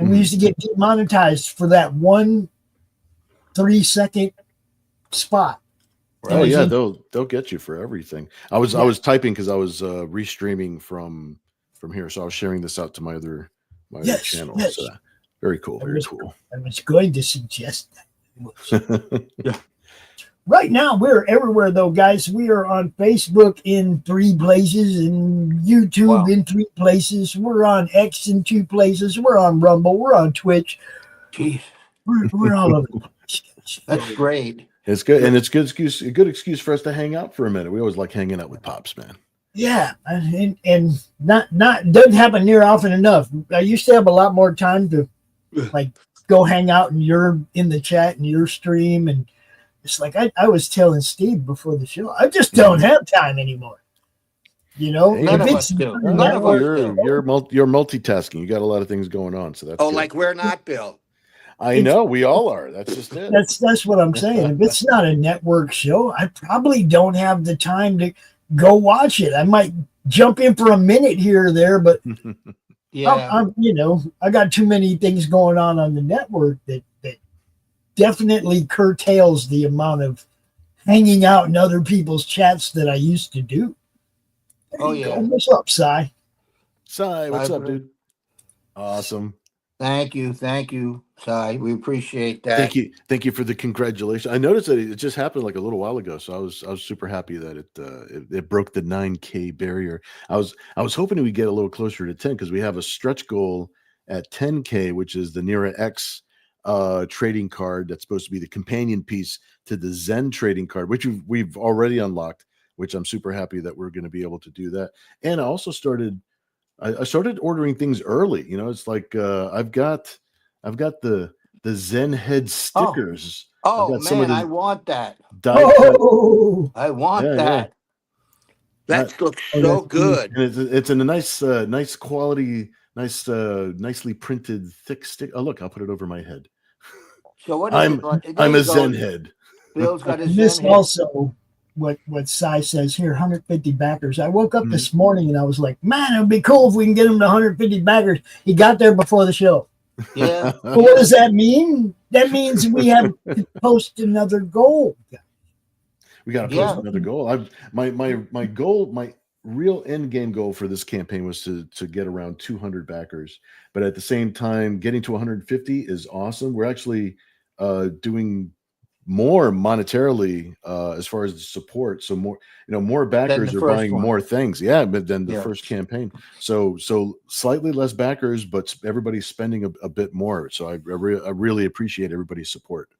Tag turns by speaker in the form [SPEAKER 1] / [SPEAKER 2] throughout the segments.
[SPEAKER 1] And we used to get demonetized for that 1 3-second spot.
[SPEAKER 2] Oh yeah, they'll get you for everything. I was typing because I was restreaming from here, so I was sharing this out to my other channel.
[SPEAKER 1] Yes.
[SPEAKER 2] So very cool, very cool.
[SPEAKER 1] I was going to suggest that.
[SPEAKER 2] Yeah.
[SPEAKER 1] Right now, we're everywhere, though, guys. We are on Facebook in 3 places, and YouTube in 3 places. We're on X in 2 places. We're on Rumble. We're on Twitch.
[SPEAKER 3] Jeez,
[SPEAKER 1] we're all over the place.
[SPEAKER 3] That's great.
[SPEAKER 2] It's good, and it's a good excuse for us to hang out for a minute. We always like hanging out with Pops, man.
[SPEAKER 1] Yeah, and not doesn't happen near often enough. I used to have a lot more time to like go hang out, and you're in the chat and your stream, and it's like I was telling Steve before the show, I just don't have time anymore. You know,
[SPEAKER 3] none of us do.
[SPEAKER 2] You're multitasking. You got a lot of things going on, so that's good.
[SPEAKER 3] Like we're not, Bill.
[SPEAKER 2] I know we all are. That's just it.
[SPEAKER 1] That's what I'm saying. If it's not a network show, I probably don't have the time to go watch it. I might jump in for a minute here or there, but I'm I got too many things going on the network that definitely curtails the amount of hanging out in other people's chats that I used to do. What's up, Cy?
[SPEAKER 2] Cy, what's up, dude? Awesome.
[SPEAKER 3] Thank you, Cy. We appreciate that.
[SPEAKER 2] Thank you for the congratulations. I noticed that it just happened like a little while ago, so I was super happy that it broke the 9K barrier. I was hoping we get a little closer to 10 because we have a stretch goal at 10K, which is the Nira X trading card that's supposed to be the companion piece to the ZEN trading card, which we've already unlocked. Which I'm super happy that we're going to be able to do that. And I also started ordering things early. You know, it's like I've got the ZEN head stickers.
[SPEAKER 3] Oh man, I want that. I want that. That looks so good.
[SPEAKER 2] And it's in a nice quality, nicely printed thick stick. Oh look, I'll put it over my head.
[SPEAKER 3] So what?
[SPEAKER 2] I'm a ZEN head.
[SPEAKER 3] Bill's got a
[SPEAKER 1] this
[SPEAKER 3] ZEN head.
[SPEAKER 1] Also. What Cy says here, 150 backers. I woke up this morning and I was like, man, it would be cool if we can get him to 150 backers. He got there before the show.
[SPEAKER 3] Yeah.
[SPEAKER 1] But what does that mean? That means we have to post another goal.
[SPEAKER 2] We got to post another goal. My goal, my real end game goal for this campaign was to get around 200 backers. But at the same time, getting to 150 is awesome. We're actually doing more monetarily as far as the support, so more backers are buying more things, but than the first campaign. So slightly less backers, but everybody's spending a bit more. So I really appreciate everybody's support.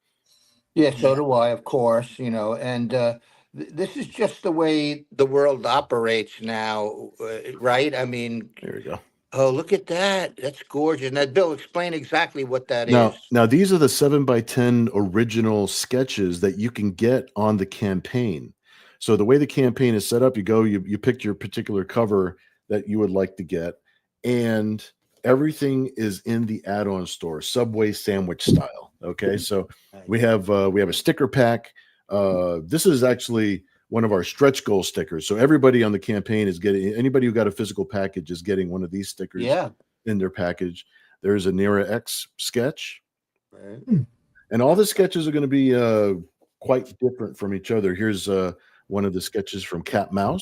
[SPEAKER 3] So do I, of course. And this is just the way the world operates now, right? I mean,
[SPEAKER 2] there we go.
[SPEAKER 3] Oh, look at that. That's gorgeous. Now, Bill, explain exactly what that is.
[SPEAKER 2] Now, these are the 7x10 original sketches that you can get on the campaign. So the way the campaign is set up, you pick your particular cover that you would like to get, and everything is in the add-on store, Subway sandwich style. Okay, so we have a sticker pack. This is actually one of our stretch goal stickers. So everybody on the campaign is getting, anybody who got a physical package is getting one of these stickers in their package. There's a Nira X sketch. Right. And all the sketches are going to be quite different from each other. Here's one of the sketches from Cat Mouse.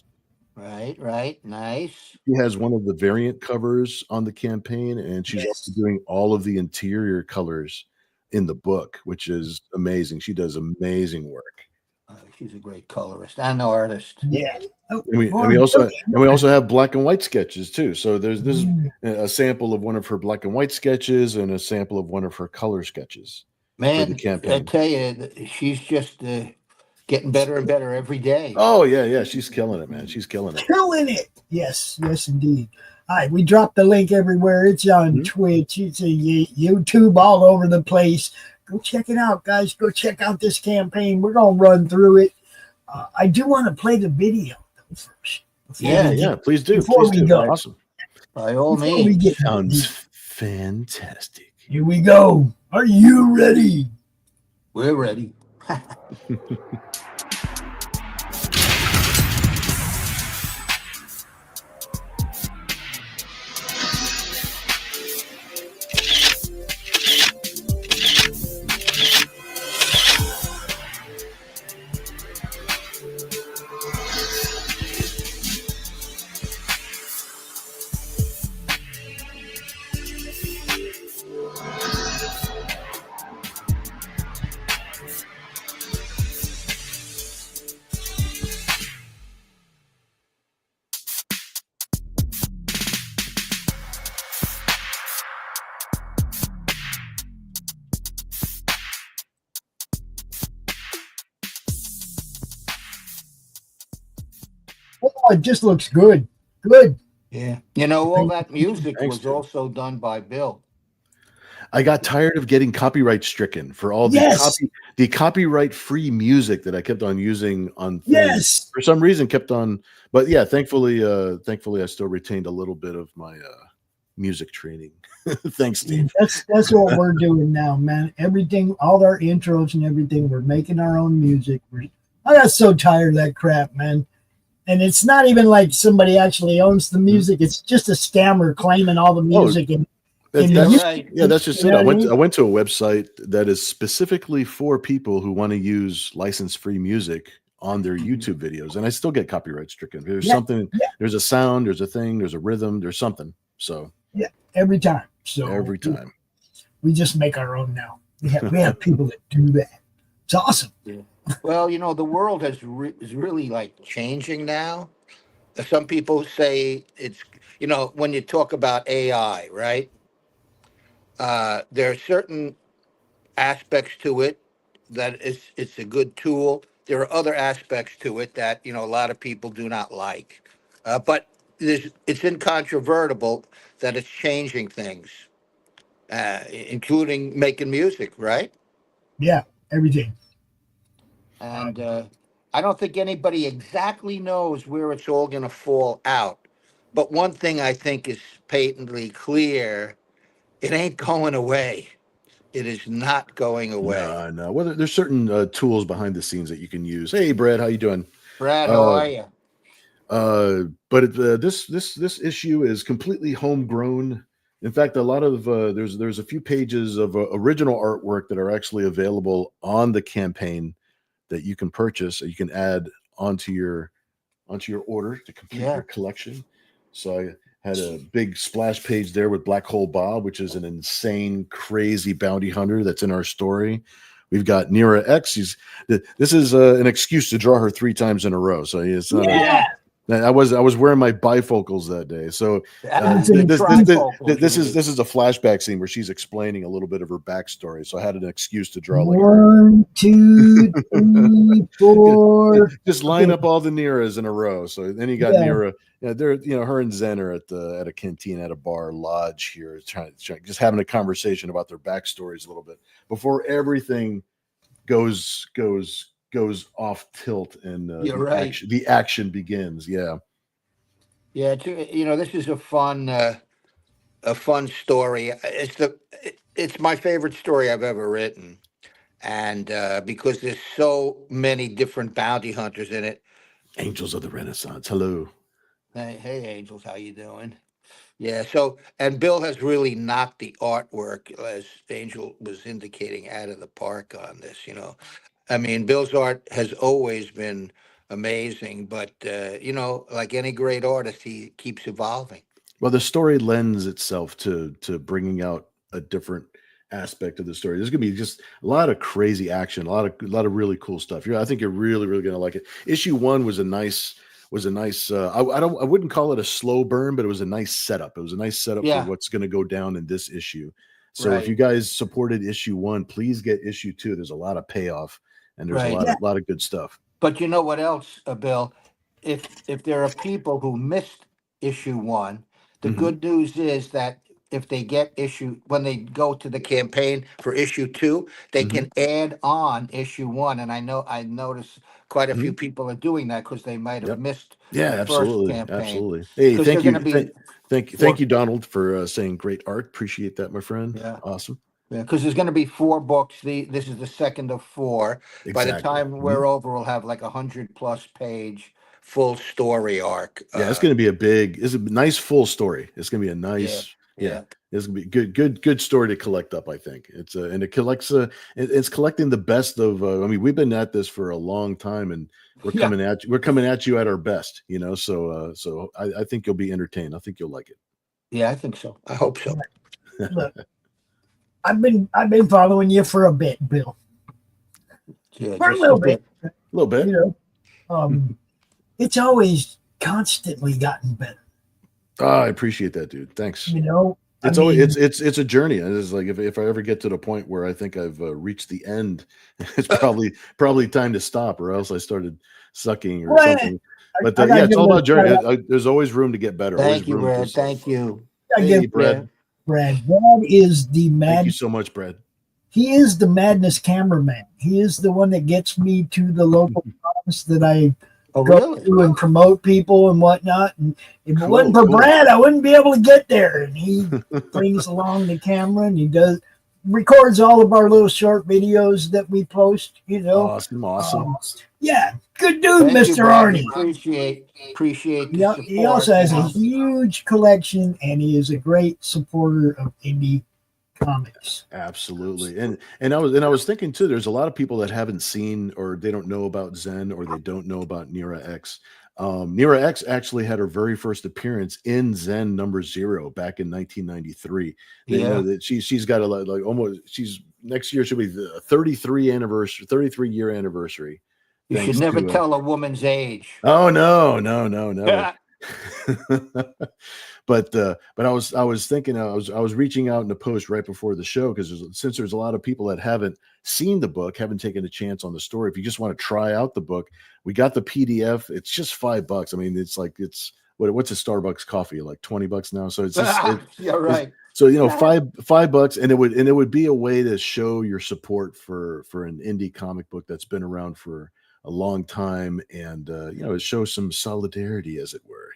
[SPEAKER 3] Right. Nice.
[SPEAKER 2] She has one of the variant covers on the campaign, and she's also doing all of the interior colors in the book, which is amazing. She does amazing work.
[SPEAKER 3] She's a great colorist and artist.
[SPEAKER 1] Yeah.
[SPEAKER 2] And we also have black and white sketches too. So this is a sample of one of her black and white sketches and a sample of one of her color sketches.
[SPEAKER 3] Man, I tell you, she's just getting better and better every day.
[SPEAKER 2] Oh yeah, she's killing it, man. She's killing it.
[SPEAKER 1] Yes, indeed. All right, we dropped the link everywhere. It's on Twitch. It's a YouTube, all over the place. Go check it out, guys. Go check out this campaign. We're going to run through it. I do want to play the video first.
[SPEAKER 2] Please do.
[SPEAKER 1] Before we go.
[SPEAKER 2] Awesome.
[SPEAKER 3] By all means.
[SPEAKER 2] Sounds fantastic.
[SPEAKER 1] Here we go. Are you ready?
[SPEAKER 3] We're ready.
[SPEAKER 1] it just looks good. Good.
[SPEAKER 3] Yeah. You know, all that music
[SPEAKER 2] Thanks,
[SPEAKER 3] was
[SPEAKER 2] dude.
[SPEAKER 3] also done by Bill.
[SPEAKER 2] I got tired of getting copyright stricken for all
[SPEAKER 1] Yes.
[SPEAKER 2] the copyright free music that I kept on using on things.
[SPEAKER 1] Yes.
[SPEAKER 2] For some reason kept on, but yeah, thankfully I still retained a little bit of my music training. Thanks, Steve.
[SPEAKER 1] That's what we're doing now, man. Everything, all our intros and everything, we're making our own music. I got so tired of that crap, man. And it's not even like somebody actually owns the music. It's just a scammer claiming all the music.
[SPEAKER 2] That's
[SPEAKER 3] right.
[SPEAKER 2] Yeah, that's just
[SPEAKER 1] You
[SPEAKER 2] it.
[SPEAKER 1] know
[SPEAKER 2] I
[SPEAKER 1] what I mean?
[SPEAKER 2] went to a website that is specifically for people who want to use license-free music on their YouTube videos, and I still get copyright stricken. There's something, there's a sound, there's a thing, there's a rhythm, there's something. So
[SPEAKER 1] yeah, every time. So
[SPEAKER 2] every time.
[SPEAKER 1] we just make our own now. We have people that do that. It's awesome.
[SPEAKER 3] Yeah. Well, you know, the world is really like changing now. Some people say it's, you know, when you talk about AI, right? There are certain aspects to it that it's a good tool. There are other aspects to it that, you know, a lot of people do not like. But it's incontrovertible that it's changing things, including making music, right?
[SPEAKER 1] Yeah, everything.
[SPEAKER 3] And I don't think anybody exactly knows where it's all going to fall out. But one thing I think is patently clear, it ain't going away. It is not going away.
[SPEAKER 2] No, no. Well, there's certain tools behind the scenes that you can use. Hey, Brad, how you doing?
[SPEAKER 3] Brad, how
[SPEAKER 2] Uh,
[SPEAKER 3] are you?
[SPEAKER 2] but this issue is completely homegrown. In fact, a lot of there's a few pages of original artwork that are actually available on the campaign that you can purchase. You can add onto your order to complete your collection. So I had a big splash page there with Black Hole Bob, which is an insane, crazy bounty hunter that's in our story. We've got Nira X. This is an excuse to draw her 3 times in a row. So it's not I was wearing my bifocals that day. So this is a flashback scene where she's explaining a little bit of her backstory. So I had an excuse to draw like
[SPEAKER 1] 1, 2, 3, 4.
[SPEAKER 2] Just line up all the Niras in a row. So then you got Nira. They're her and Zen are at a canteen at a bar lodge here, trying just having a conversation about their backstories a little bit before everything goes off tilt and the action begins. Yeah.
[SPEAKER 3] You know, this is a fun story. It's my favorite story I've ever written, and because there's so many different bounty hunters in it.
[SPEAKER 2] Angels of the Renaissance. Hello.
[SPEAKER 3] Hey, Angels, how you doing? Yeah. So, and Bill has really knocked the artwork, as Angel was indicating, out of the park on this. You know, I mean, Bill's art has always been amazing, but you know, like any great artist, he keeps evolving.
[SPEAKER 2] Well, the story lends itself to bringing out a different aspect of the story. There's gonna be just a lot of crazy action, a lot of really cool stuff. I think you're really gonna like it. Issue 1 was a nice. I wouldn't call it a slow burn, but it was a nice setup. It was a nice setup for what's going to go down in this issue. So if you guys supported issue 1, please get issue 2. There's a lot of payoff and there's a lot of good stuff.
[SPEAKER 3] But you know what else, Bill? If there are people who missed issue 1, the good news is that if they get when they go to the campaign for issue 2, they can add on issue 1. And I noticed quite a few people are doing that because they might have missed the first campaign.
[SPEAKER 2] Absolutely. Hey, thank you, Donald, for saying great art. Appreciate that, my friend.
[SPEAKER 3] Yeah.
[SPEAKER 2] Awesome.
[SPEAKER 3] Yeah, because there's going to be 4 books. This is the second of 4. Exactly. By the time we're over, we'll have like 100+ page full story arc.
[SPEAKER 2] Yeah, it's going to be it's a nice full story. It's going to be a nice, it's going to be good story to collect up. I think and it collects. It's collecting the best of. I mean, we've been at this for a long time, and we're coming at you. We're coming at you at our best. You know, so I think you'll be entertained. I think you'll like it.
[SPEAKER 3] Yeah, I think so. I hope so.
[SPEAKER 1] Look, I've been following you for a bit, Bill.
[SPEAKER 3] Yeah,
[SPEAKER 1] for a little bit.
[SPEAKER 2] A little bit.
[SPEAKER 1] You know, it's always constantly gotten better.
[SPEAKER 2] Oh, I appreciate that, dude. Thanks.
[SPEAKER 1] You know,
[SPEAKER 2] it's a journey. It's like if I ever get to the point where I think I've reached the end, it's probably time to stop, or else I started sucking or something. But
[SPEAKER 1] I gotta
[SPEAKER 2] yeah, it's
[SPEAKER 1] give
[SPEAKER 2] all
[SPEAKER 1] him a
[SPEAKER 2] about journey.
[SPEAKER 1] shout out.
[SPEAKER 2] There's always room to get better. Always
[SPEAKER 3] Thank you,
[SPEAKER 2] room to
[SPEAKER 3] Brad.
[SPEAKER 2] say,
[SPEAKER 3] Thank you.
[SPEAKER 1] I gotta give
[SPEAKER 2] hey, Brad.
[SPEAKER 1] Brad. Brad is the
[SPEAKER 2] Thank you
[SPEAKER 1] mad.
[SPEAKER 2] so much, Brad.
[SPEAKER 1] He is the madness cameraman. He is the one that gets me to the local cons that I
[SPEAKER 3] Oh,
[SPEAKER 1] go
[SPEAKER 3] really?
[SPEAKER 1] to and promote people and whatnot. And if it wasn't
[SPEAKER 2] Cool,
[SPEAKER 1] for Brad, I wouldn't be able to get there. And he brings along the camera and he records all of our little short videos that we post, you know.
[SPEAKER 2] Awesome.
[SPEAKER 1] Yeah, good dude,
[SPEAKER 3] Thank you,
[SPEAKER 1] Mr.
[SPEAKER 3] Brad. We
[SPEAKER 1] Arnie.
[SPEAKER 3] appreciate the
[SPEAKER 1] Yeah,
[SPEAKER 3] support.
[SPEAKER 1] he also has a huge collection and he is a great supporter of indie comics.
[SPEAKER 2] Absolutely. And I was thinking too, there's a lot of people that haven't seen or they don't know about Zen or they don't know about Nira X. Nira X actually had her very first appearance in Zen number 0 back in 1993.
[SPEAKER 3] Yeah.
[SPEAKER 2] You know that she's got she's next year she'll be the 33 year anniversary.
[SPEAKER 3] You should never tell a woman's age.
[SPEAKER 2] Oh no, never. But I was thinking I was reaching out in the post right before the show because since there's a lot of people that haven't seen the book, haven't taken a chance on the story. If you just want to try out the book, we got the PDF. It's just $5. I mean, it's what's a Starbucks coffee, like $20 now. So it's just
[SPEAKER 3] yeah, right.
[SPEAKER 2] So $5 and it would be a way to show your support for an indie comic book that's been around for a long time, and it shows some solidarity, as it were,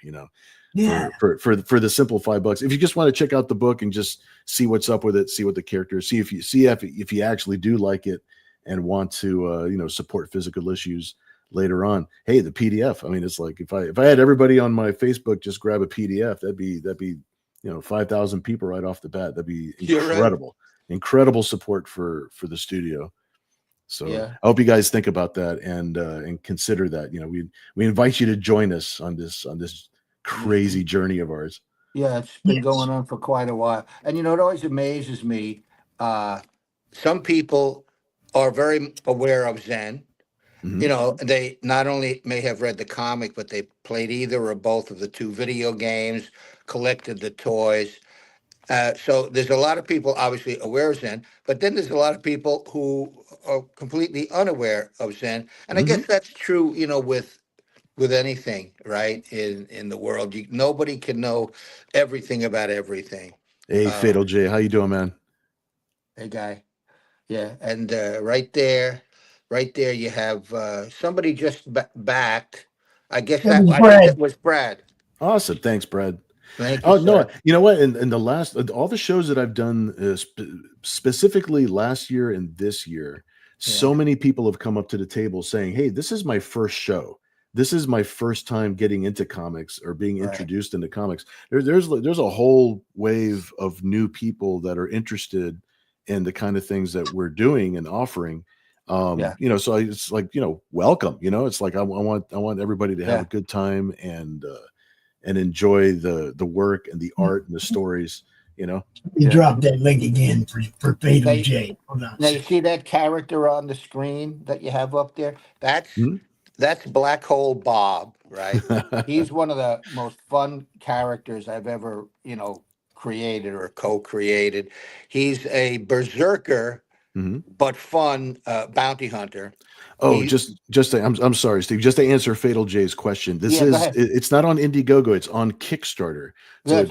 [SPEAKER 2] for the simple $5. If you just want to check out the book and just see what's up with it, see what the characters, see if you actually do like it and want to support physical issues later on. Hey, the PDF. I mean, it's like if I had everybody on my Facebook just grab a PDF, that'd be 5,000 people right off the bat. That'd be incredible. Right. Incredible support for the studio. So I hope you guys think about that and consider that. We invite you to join us on this crazy journey of ours.
[SPEAKER 3] Yeah, it's been going on for quite a while. And it always amazes me. Some people are very aware of Zen. Mm-hmm. They not only may have read the comic, but they played either or both of the 2 video games, collected the toys. So there's a lot of people obviously aware of Zen, but then there's a lot of people who are completely unaware of Zen. And I guess that's true, with anything, right? In the world, nobody can know everything about everything.
[SPEAKER 2] Hey, Fatal J, how you doing, man?
[SPEAKER 3] Hey, guy. Yeah, and right there, you have somebody just backed. I guess that was Brad.
[SPEAKER 2] Awesome, thanks, Brad.
[SPEAKER 3] Thank you.
[SPEAKER 2] No, you know what? In the last, all the shows that I've done, specifically last year and this year, so many people have come up to the table saying, "Hey, this is my first show. This is my first time getting into comics or being introduced into comics." There's a whole wave of new people that are interested in the kind of things that we're doing and offering. So it's like, welcome. It's like I want everybody to have a good time and enjoy the work and the art and the stories. You
[SPEAKER 1] drop that link again for Fatal J.
[SPEAKER 3] Now you see that character on the screen that you have up there? That's Black Hole Bob, right? He's one of the most fun characters I've ever, created or co-created. He's a berserker, but fun bounty hunter.
[SPEAKER 2] Oh, I'm sorry, Steve. Just to answer Fatal J's question, it's not on Indiegogo. It's on Kickstarter. So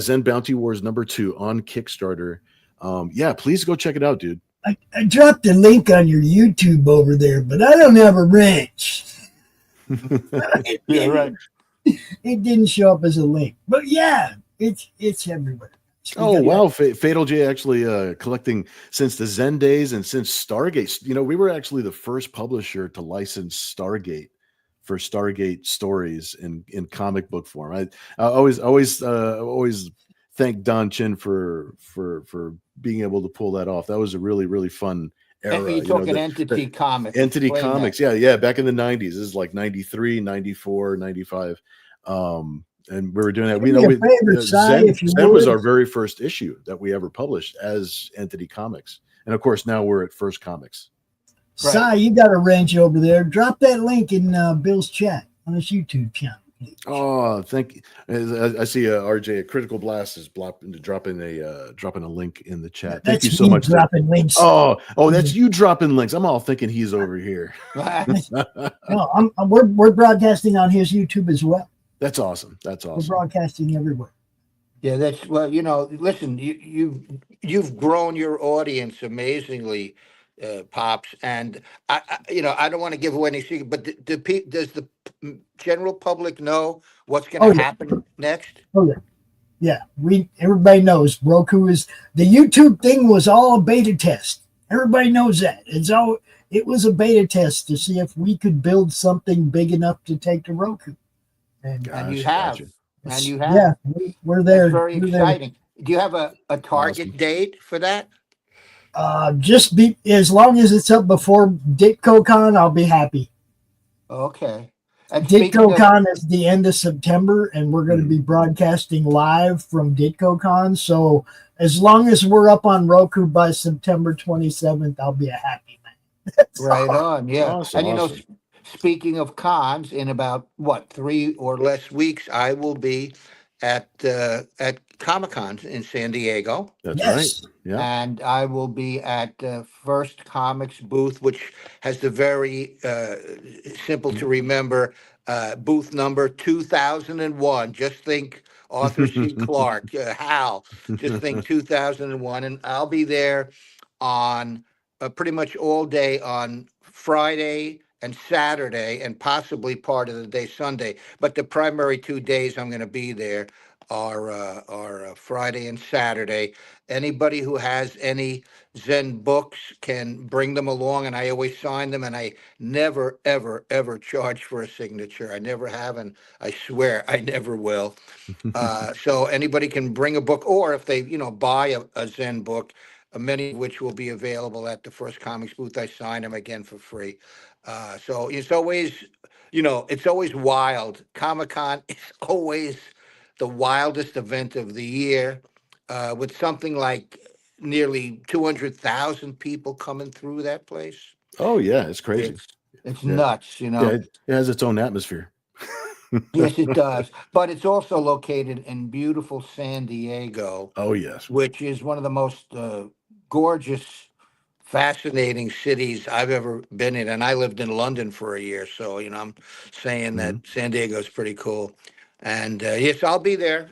[SPEAKER 2] Zen Bounty Wars #2 on Kickstarter. Please go check it out, dude.
[SPEAKER 1] I dropped a link on your YouTube over there, but I don't have a wrench. Right. It didn't show up as a link, but it's everywhere.
[SPEAKER 2] Wow. Fatal J actually collecting since the Zen days and since Stargate. We were actually the first publisher to license Stargate for Stargate stories in comic book form. I always thank Don Chin for being able to pull that off. That was a really, really fun era.
[SPEAKER 3] You're talking Entity Comics.
[SPEAKER 2] Entity Comics. Yeah. Back in the 90s. This is like 93, 94, 95. And we were doing that. Zen was our very first issue that we ever published as Entity Comics. And of course, now we're at First Comics.
[SPEAKER 1] Right. Si, you got a wrench over there. Drop that link in Bill's chat on his YouTube channel.
[SPEAKER 2] Oh, thank you. I see RJ, a Critical Blast is dropping a link in the chat. Thank you
[SPEAKER 1] That's
[SPEAKER 2] so
[SPEAKER 1] me
[SPEAKER 2] much.
[SPEAKER 1] dropping links.
[SPEAKER 2] Oh, that's you dropping links. I'm all thinking he's over here.
[SPEAKER 1] No, we're broadcasting on his YouTube as well.
[SPEAKER 2] That's awesome. That's awesome.
[SPEAKER 1] We're broadcasting everywhere.
[SPEAKER 3] Yeah, that's well. Listen, you've grown your audience amazingly, Pops, and I don't want to give away any secret, but does the general public know what's going to
[SPEAKER 1] Oh yeah.
[SPEAKER 3] happen next?
[SPEAKER 1] Oh yeah. Yeah, everybody knows Roku is the YouTube thing was all a beta test. Everybody knows that. It was a beta test to see if we could build something big enough to take to Roku.
[SPEAKER 3] And you
[SPEAKER 2] gotcha.
[SPEAKER 3] have. And you have.
[SPEAKER 1] Yeah, we're there.
[SPEAKER 3] That's very
[SPEAKER 1] we're
[SPEAKER 3] exciting. There. Do you have a target
[SPEAKER 2] Awesome.
[SPEAKER 3] date for that?
[SPEAKER 1] Just be as long as it's up before DitcoCon, I'll be happy.
[SPEAKER 3] Okay.
[SPEAKER 1] DitcoCon is the end of September, and we're going to be broadcasting live from DitcoCon. So as long as we're up on Roku by September 27th, I'll be a happy man.
[SPEAKER 3] Right on, yeah.
[SPEAKER 2] Awesome,
[SPEAKER 3] and speaking of cons, in about 3 or less weeks, I will be at Comic-Con in San Diego.
[SPEAKER 2] That's right. Yeah.
[SPEAKER 3] And I will be at First Comics booth, which has the very simple to remember booth number 2001. Just think Arthur C. Clarke, Hal. Just think 2001, and I'll be there on pretty much all day on Friday and Saturday, and possibly part of the day Sunday. But the primary 2 days I'm going to be there are Friday and Saturday. Anybody who has any Zen books can bring them along, and I always sign them, and I never, ever, ever charge for a signature. I never have, and I swear I never will. So anybody can bring a book, or if they, buy a Zen book, many of which will be available at the First Comics booth, I sign them again for free. So it's always wild. Comic-Con is always the wildest event of the year, with something like nearly 200,000 people coming through that place.
[SPEAKER 2] Oh yeah, it's crazy.
[SPEAKER 3] It's nuts,
[SPEAKER 2] Yeah, it has its own atmosphere.
[SPEAKER 3] Yes, it does. But it's also located in beautiful San Diego.
[SPEAKER 2] Oh yes,
[SPEAKER 3] which is one of the most gorgeous, fascinating cities I've ever been in. And I lived in London for a year, so I'm saying that San Diego is pretty cool. And yes, I'll be there.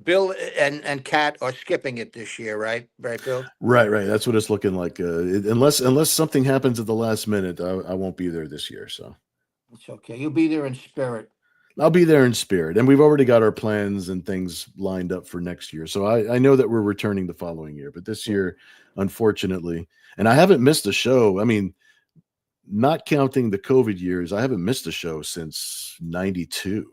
[SPEAKER 3] Bill and Kat are skipping it this year, right? Right, Bill?
[SPEAKER 2] Right. That's what it's looking like. Unless something happens at the last minute, I won't be there this year. So
[SPEAKER 3] it's okay. You'll be there in spirit.
[SPEAKER 2] I'll be there in spirit, and we've already got our plans and things lined up for next year. So I know that we're returning the following year, but this year, unfortunately, and I haven't missed a show. I mean, not counting the COVID years, I haven't missed a show since '92.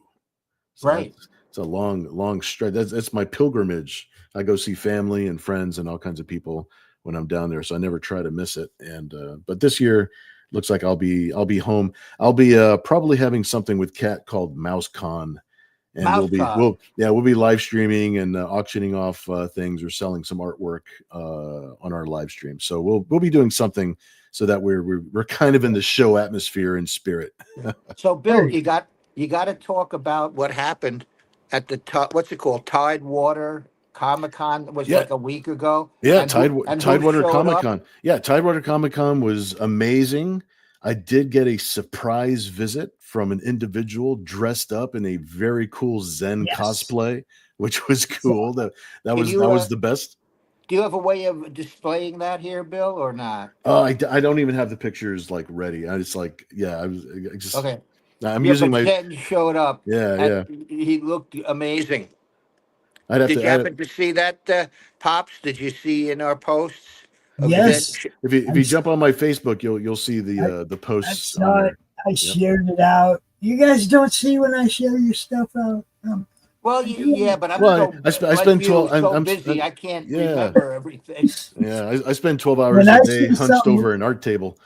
[SPEAKER 2] So
[SPEAKER 3] right.
[SPEAKER 2] It's a long stretch. That's my pilgrimage. I go see family and friends and all kinds of people when I'm down there. So I never try to miss it. And but this year looks like I'll be home. I'll be probably having something with Kat called Mouse Con. And we'll be live streaming and auctioning off things or selling some artwork on our live stream. So we'll be doing something so that we're kind of in the show atmosphere and spirit.
[SPEAKER 3] So Bill, you got to talk about what happened at the what's it called? Tidewater Comic-Con was like a week ago.
[SPEAKER 2] Yeah, Tidewater Comic-Con. Yeah, Tidewater Comic-Con was amazing. I did get a surprise visit from an individual dressed up in a very cool Zen cosplay, which was cool. That was the best.
[SPEAKER 3] Do you have a way of displaying that here, Bill, or not?
[SPEAKER 2] I don't even have the pictures like ready. I just okay. I'm using my.
[SPEAKER 3] Zen showed up.
[SPEAKER 2] Yeah.
[SPEAKER 3] He looked amazing.
[SPEAKER 2] Did
[SPEAKER 3] you happen to see that, Pops? Did you see in our posts?
[SPEAKER 1] Yes.
[SPEAKER 2] If you jump on my Facebook, you'll see the posts.
[SPEAKER 1] I shared it out. You guys don't see when I share your stuff out.
[SPEAKER 3] Well, yeah, but
[SPEAKER 2] I spend 12. I'm
[SPEAKER 3] busy. I can't remember everything.
[SPEAKER 2] Yeah, I spend 12 hours a day hunched over an art table.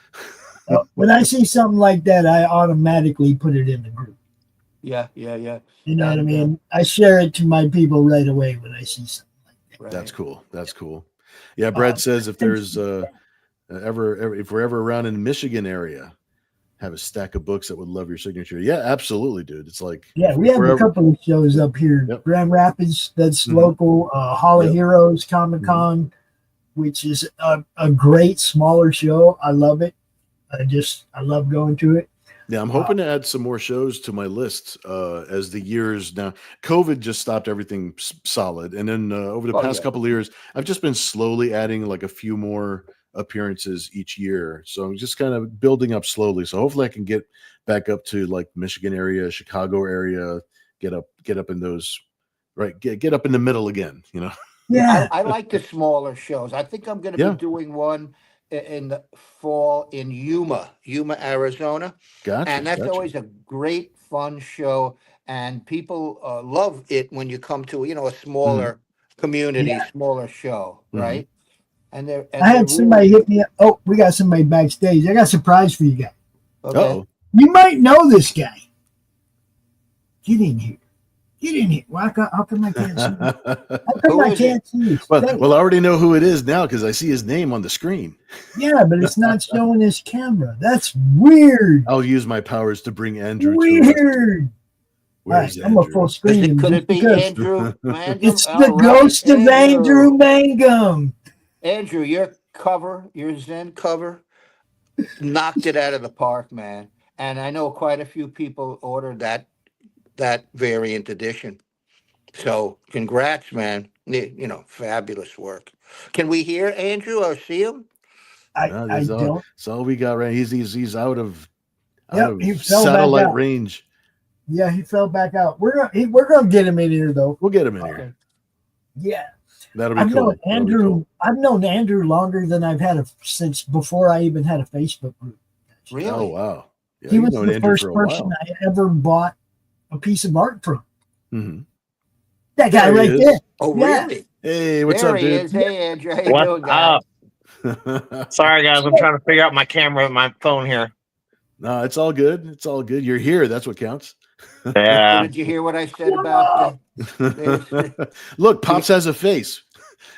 [SPEAKER 1] When I see something like that, I automatically put it in the group.
[SPEAKER 3] Yeah.
[SPEAKER 1] You know what I mean? I share it to my people right away when I see something like that.
[SPEAKER 3] Right.
[SPEAKER 2] That's cool. Yeah, Brad says if there's if we're ever around in the Michigan area, have a stack of books that would love your signature. Yeah, absolutely, dude. It's like,
[SPEAKER 1] we have a couple of shows up here.
[SPEAKER 2] Yep.
[SPEAKER 1] Grand Rapids, that's local. Hall of Heroes, Comic Con, which is a great smaller show. I love it. I love going to it.
[SPEAKER 2] Yeah, I'm hoping to add some more shows to my list as the years now. COVID just stopped everything solid, and then over the past couple of years, I've just been slowly adding like a few more appearances each year. So I'm just kind of building up slowly. So hopefully I can get back up to like Michigan area, Chicago area, get up in those, right? Get up in the middle again, you know?
[SPEAKER 1] Yeah.
[SPEAKER 3] I like the smaller shows. I think I'm going to be doing one in the fall in Yuma, Arizona.
[SPEAKER 2] Gotcha.
[SPEAKER 3] And that's always a great, fun show. And people love it when you come to, a smaller community, smaller show, right? And I
[SPEAKER 1] had somebody hit me up. Oh, we got somebody backstage. I got a surprise for you guys.
[SPEAKER 3] Okay.
[SPEAKER 1] You might know this guy. Get in here. Well, how come I can't see you? How come I can't see you?
[SPEAKER 2] Well, I already know who it is now because I see his name on the screen.
[SPEAKER 1] Yeah, but it's not showing his camera. That's weird.
[SPEAKER 2] I'll use my powers to bring Andrew.
[SPEAKER 1] Weird.
[SPEAKER 2] Where's
[SPEAKER 1] I'm a full screen.
[SPEAKER 3] Could it be Andrew Mangum?
[SPEAKER 1] It's the ghost of Andrew Mangum.
[SPEAKER 3] Andrew, your ZEN cover, knocked it out of the park, man. And I know quite a few people ordered that variant edition. So congrats, man. Fabulous work. Can we hear Andrew or see him?
[SPEAKER 1] I don't.
[SPEAKER 2] That's all we got, right? He's out of
[SPEAKER 1] satellite
[SPEAKER 2] range.
[SPEAKER 1] Yeah, he fell back out. We're gonna get him in here though.
[SPEAKER 2] We'll get him in here.
[SPEAKER 1] Yeah.
[SPEAKER 2] That'll be cool.
[SPEAKER 1] I've known Andrew longer than I've had since before I even had a Facebook group.
[SPEAKER 3] Really?
[SPEAKER 2] Oh wow. Yeah,
[SPEAKER 1] he was the first person I ever bought a piece of art from. That guy right there.
[SPEAKER 3] Oh, really?
[SPEAKER 2] Hey, what's up, dude?
[SPEAKER 3] Hey, Andrew. How you doing, guys?
[SPEAKER 4] Sorry, guys. I'm trying to figure out my camera and my phone here.
[SPEAKER 2] No, it's all good. It's all good. You're here. That's what counts.
[SPEAKER 4] Yeah.
[SPEAKER 3] Did you hear what I said about
[SPEAKER 2] Look, Pops has a face.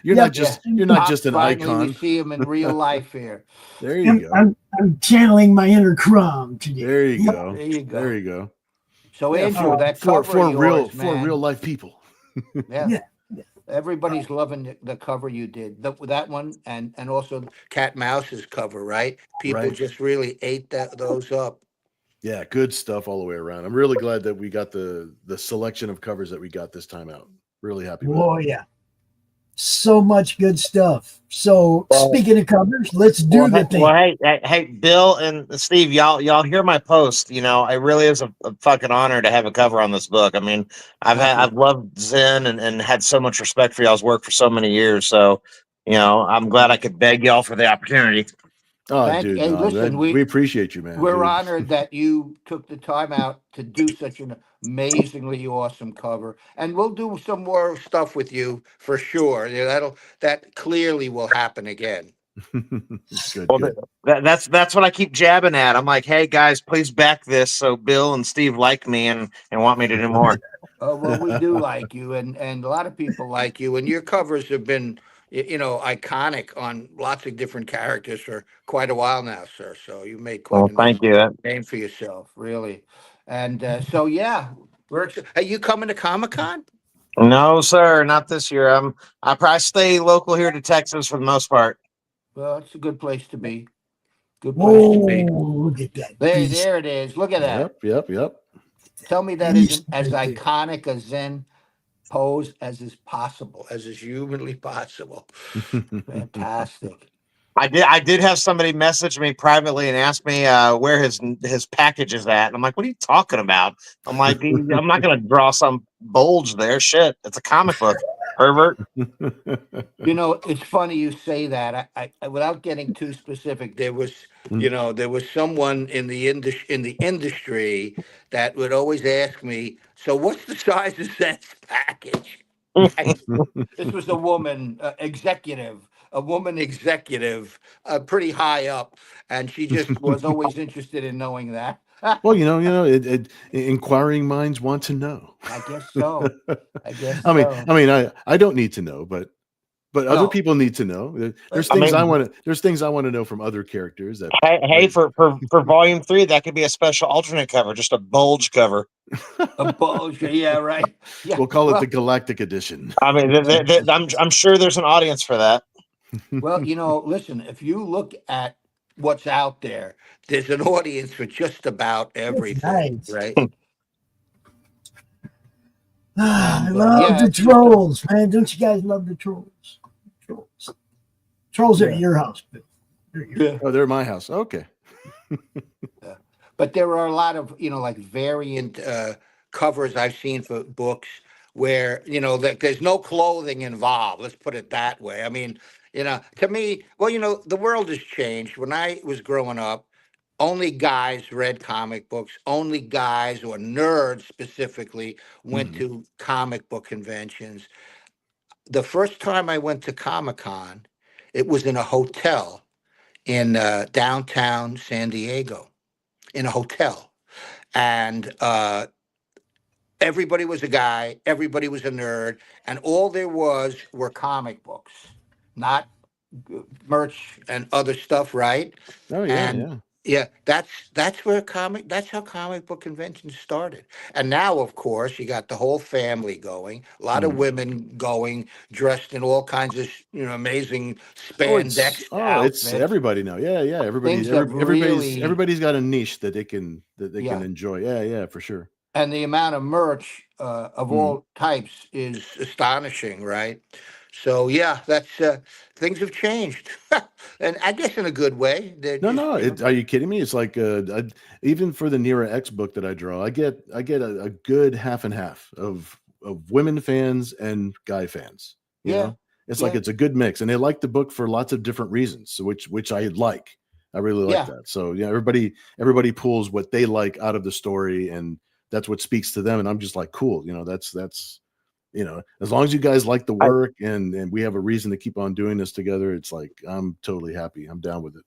[SPEAKER 2] You're not just an icon.
[SPEAKER 3] You see him in real life here.
[SPEAKER 2] There you
[SPEAKER 1] go. I'm channeling my inner Crom today.
[SPEAKER 2] There you go. There you go.
[SPEAKER 3] So Andrew, that cover
[SPEAKER 2] for real life people.
[SPEAKER 3] Yeah. Everybody's loving the cover you did. That one and also Cat Mouse's cover, right? People just really ate those up.
[SPEAKER 2] Yeah, good stuff all the way around. I'm really glad that we got the selection of covers that we got this time out. Really happy with it.
[SPEAKER 1] Oh yeah. So much good stuff. So speaking of covers, let's do the thing.
[SPEAKER 4] Well, hey, Bill and Steve, y'all hear my post. It really is a fucking honor to have a cover on this book. I mean, I've loved ZEN and had so much respect for y'all's work for so many years. So, I'm glad I could beg y'all for the opportunity.
[SPEAKER 2] Oh, dude, listen, we appreciate you, man.
[SPEAKER 3] We're honored that you took the time out to do such an amazingly awesome cover, and we'll do some more stuff with you for sure. That clearly will happen again.
[SPEAKER 2] Good.
[SPEAKER 4] That's what I keep jabbing at. I'm like, hey guys, please back this so Bill and Steve like me and want me to do more.
[SPEAKER 3] Well, we do like you, and a lot of people like you, and your covers have been iconic on lots of different characters for quite a while now, sir. So you made quite a name for yourself, really. And so, yeah, are you coming to Comic-Con?
[SPEAKER 4] No, sir, not this year. I probably stay local here to Texas for the most part.
[SPEAKER 3] Well, it's a good place to be. Good place to be.
[SPEAKER 1] Look at that.
[SPEAKER 3] There it is. Look at that.
[SPEAKER 2] Yep.
[SPEAKER 3] Tell me that isn't as iconic a ZEN pose as is possible, as is humanly possible. Fantastic.
[SPEAKER 4] I did have somebody message me privately and ask me where his package is at. And I'm like, what are you talking about? I'm like, I'm not going to draw some bulge there. Shit, it's a comic book, pervert.
[SPEAKER 3] It's funny you say that. I without getting too specific, there was someone in the industry that would always ask me, so what's the size of that package? This was a woman executive, pretty high up, and she just was always interested in knowing that.
[SPEAKER 2] Well, inquiring minds want to know.
[SPEAKER 3] I guess so.
[SPEAKER 2] I mean, I don't need to know, but but other people need to know. There's things there's things I want to know from other characters. That
[SPEAKER 4] hey, for volume 3, that could be a special alternate cover, just a bulge cover.
[SPEAKER 3] A bulge, yeah, right. Yeah,
[SPEAKER 2] we'll call it the Galactic Edition.
[SPEAKER 4] I mean, I'm sure there's an audience for that.
[SPEAKER 3] Well, listen, if you look at what's out there, there's an audience for just about everything,
[SPEAKER 1] nice.
[SPEAKER 3] right?
[SPEAKER 1] I love the trolls, man. Don't you guys love the trolls? Trolls are at your house, Bill.
[SPEAKER 2] Oh, they're at my house. Okay.
[SPEAKER 3] But there are a lot of, like variant covers I've seen for books where, there's no clothing involved. Let's put it that way. I mean, to me, well, the world has changed. When I was growing up, only guys read comic books. Only guys or nerds specifically went to comic book conventions. The first time I went to Comic-Con, it was in a hotel in downtown San Diego, in a hotel. And everybody was a guy, everybody was a nerd, and all there were comic books, not merch and other stuff, right?
[SPEAKER 2] Oh yeah,
[SPEAKER 3] yeah, that's how comic book conventions started. And now, of course, you got the whole family going, a lot of women going, dressed in all kinds of amazing spandex outfits.
[SPEAKER 2] It's everybody now. Yeah, everybody's got a niche that they can enjoy. Yeah, for sure.
[SPEAKER 3] And the amount of merch of all types is astonishing, right? So yeah, that's things have changed, and I guess in a good way.
[SPEAKER 2] Are you kidding me? It's like even for the Nera X book that I draw, I get a good half and half of women fans and guy fans. You know? It's like it's a good mix, and they like the book for lots of different reasons, which I like. I really like that. So yeah, everybody pulls what they like out of the story, and that's what speaks to them. And I'm just like, cool. That's as long as you guys like the work and we have a reason to keep on doing this together, it's like, I'm totally happy. I'm down with it.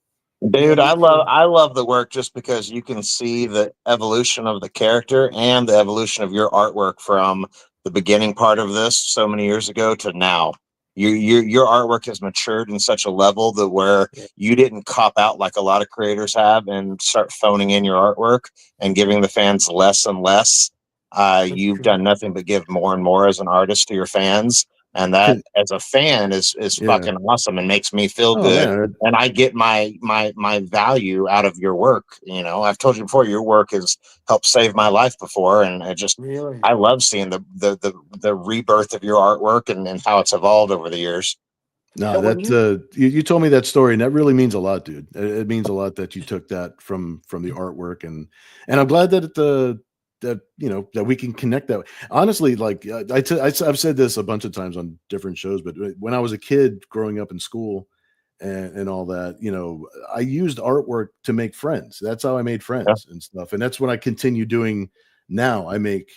[SPEAKER 4] Dude, I love the work just because you can see the evolution of the character and the evolution of your artwork from the beginning part of this so many years ago to now. Your artwork has matured in such a level that where you didn't cop out like a lot of creators have and start phoning in your artwork and giving the fans less and less. You've done nothing but give more and more as an artist to your fans, and that as a fan is fucking awesome and makes me feel good. Man. And I get my value out of your work. I've told you before, your work has helped save my life before, and I love seeing the rebirth of your artwork and how it's evolved over the years.
[SPEAKER 2] No, you told me that story, and that really means a lot, dude. It means a lot that you took that from the artwork, and I'm glad that that we can connect that way. Honestly, like I've said this a bunch of times on different shows, but when I was a kid growing up in school and all that, I used artwork to make friends. That's how I made friends and stuff. And that's what I continue doing now. I make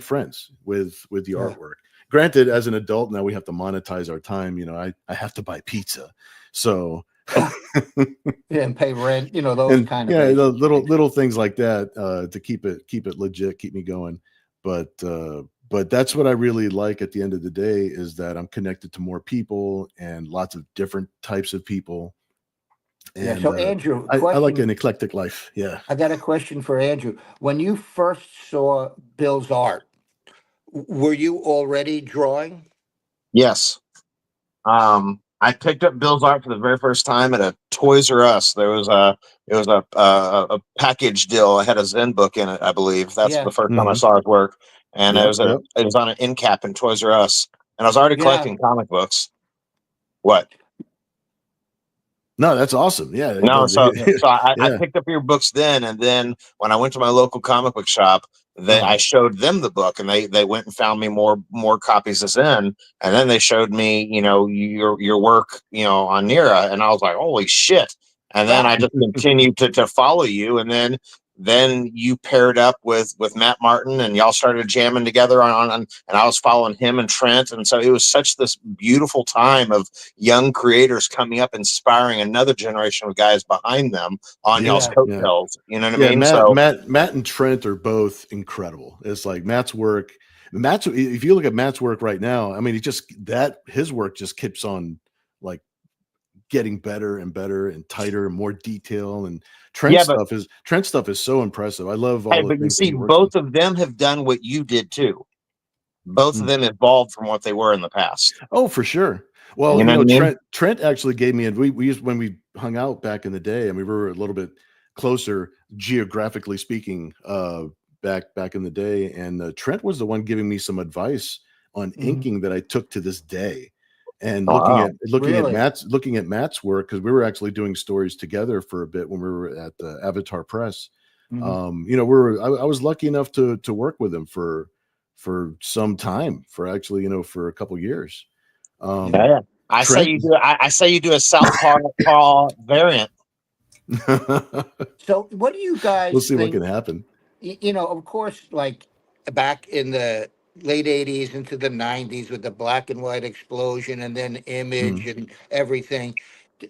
[SPEAKER 2] friends with the artwork. Granted, as an adult now, we have to monetize our time. I have to buy pizza, so
[SPEAKER 3] and pay rent, those kind of
[SPEAKER 2] the little things like that to keep it legit, keep me going. But that's what I really like at the end of the day, is that I'm connected to more people and lots of different types of people. And
[SPEAKER 3] so Andrew,
[SPEAKER 2] I like an eclectic life. Yeah,
[SPEAKER 3] I got a question for Andrew. When you first saw Bill's art, were you already drawing?
[SPEAKER 4] Yes. I picked up Bill's art for the very first time at a Toys R Us. It was a package deal. I had a Zen book in it, I believe. That's the first time I saw his work, and it was on an end cap in Toys R Us, and I was already collecting comic books. What?
[SPEAKER 2] No, that's awesome. Yeah.
[SPEAKER 4] No, so I picked up your books then, and then when I went to my local comic book shop, I showed them the book, and they went and found me more copies of Zen, and then they showed me, your work, on Nera, and I was like, holy shit! And then I just continued to follow you, and then you paired up with Matt Martin, and y'all started jamming together on and I was following him and Trent, and so it was such this beautiful time of young creators coming up, inspiring another generation of guys behind them on y'all's coattails. You know what I mean?
[SPEAKER 2] Matt and Trent are both incredible. It's like Matt's work. Matt's, if you look at Matt's work right now, I mean, his work just keeps on like getting better and better and tighter and more detail. And Trent stuff is so impressive. I love all the
[SPEAKER 4] but you
[SPEAKER 2] things that
[SPEAKER 4] see,
[SPEAKER 2] he works
[SPEAKER 4] both
[SPEAKER 2] on.
[SPEAKER 4] of them have done what you did too. Both of them evolved from what they were in the past.
[SPEAKER 2] Oh, for sure. Well,
[SPEAKER 4] you know what I mean?
[SPEAKER 2] Trent actually gave me, and we used, when we hung out back in the day, and we were a little bit closer geographically speaking, back in the day. And Trent was the one giving me some advice on inking that I took to this day. And looking at Matt's work, because we were actually doing stories together for a bit when we were at the Avatar Press. I was lucky enough to work with him for some time, for actually, for a couple of years.
[SPEAKER 4] I say you do a Southpaw variant.
[SPEAKER 3] So what do you guys
[SPEAKER 2] We'll see
[SPEAKER 3] think,
[SPEAKER 2] what can happen.
[SPEAKER 3] Of course, like back in the late 80s into the 90s with the black and white explosion and then Image and everything.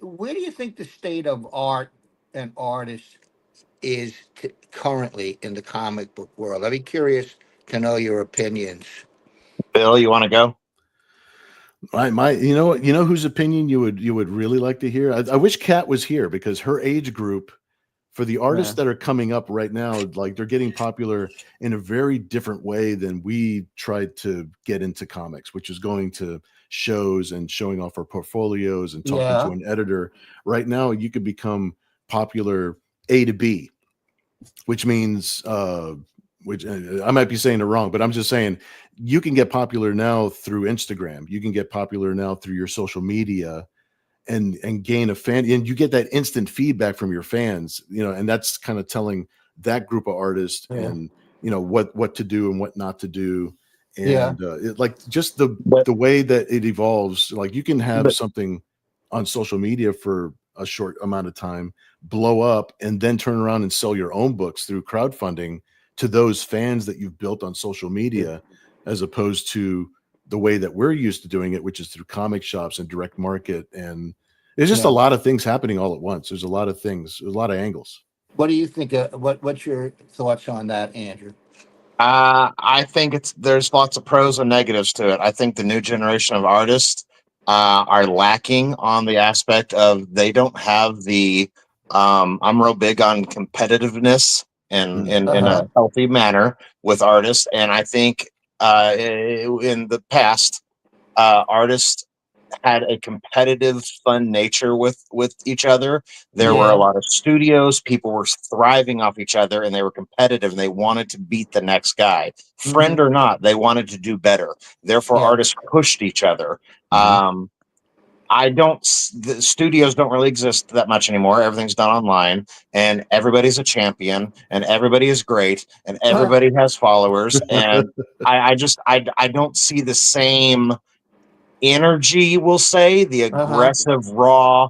[SPEAKER 3] Where do you think the state of art and artists is currently in the comic book world? I'd be curious to know your opinions.
[SPEAKER 4] Bill, you want to go?
[SPEAKER 2] You know whose opinion you would really like to hear? I wish Kat was here, because her age group, for the artists that are coming up right now, like, they're getting popular in a very different way than we tried to get into comics, which is going to shows and showing off our portfolios and talking to an editor. Right now, you could become popular A to B, which means, which I might be saying it wrong, but I'm just saying you can get popular now through Instagram. You can get popular now through your social media, and gain a fan, and you get that instant feedback from your fans, and that's kind of telling that group of artists and what to do and what not to do. And like, just the way that it evolves, like, you can have something on social media for a short amount of time, blow up, and then turn around and sell your own books through crowdfunding to those fans that you've built on social media, as opposed to the way that we're used to doing it, which is through comic shops and direct market. And there's just a lot of things happening all at once. There's a lot of things, there's a lot of angles.
[SPEAKER 3] What do you think? What's your thoughts on that, Andrew?
[SPEAKER 4] I think there's lots of pros and negatives to it. I think the new generation of artists are lacking on the aspect of, they don't have the I'm real big on competitiveness and in a healthy manner with artists. And I think in the past, artists had a competitive, fun nature with each other. There were a lot of studios. People were thriving off each other, and they were competitive, and they wanted to beat the next guy, friend or not. They wanted to do better. Therefore, artists pushed each other. The studios don't really exist that much anymore. Everything's done online, and everybody's a champion, and everybody is great, and everybody has followers. And I don't see the same energy, we'll say, the aggressive, raw,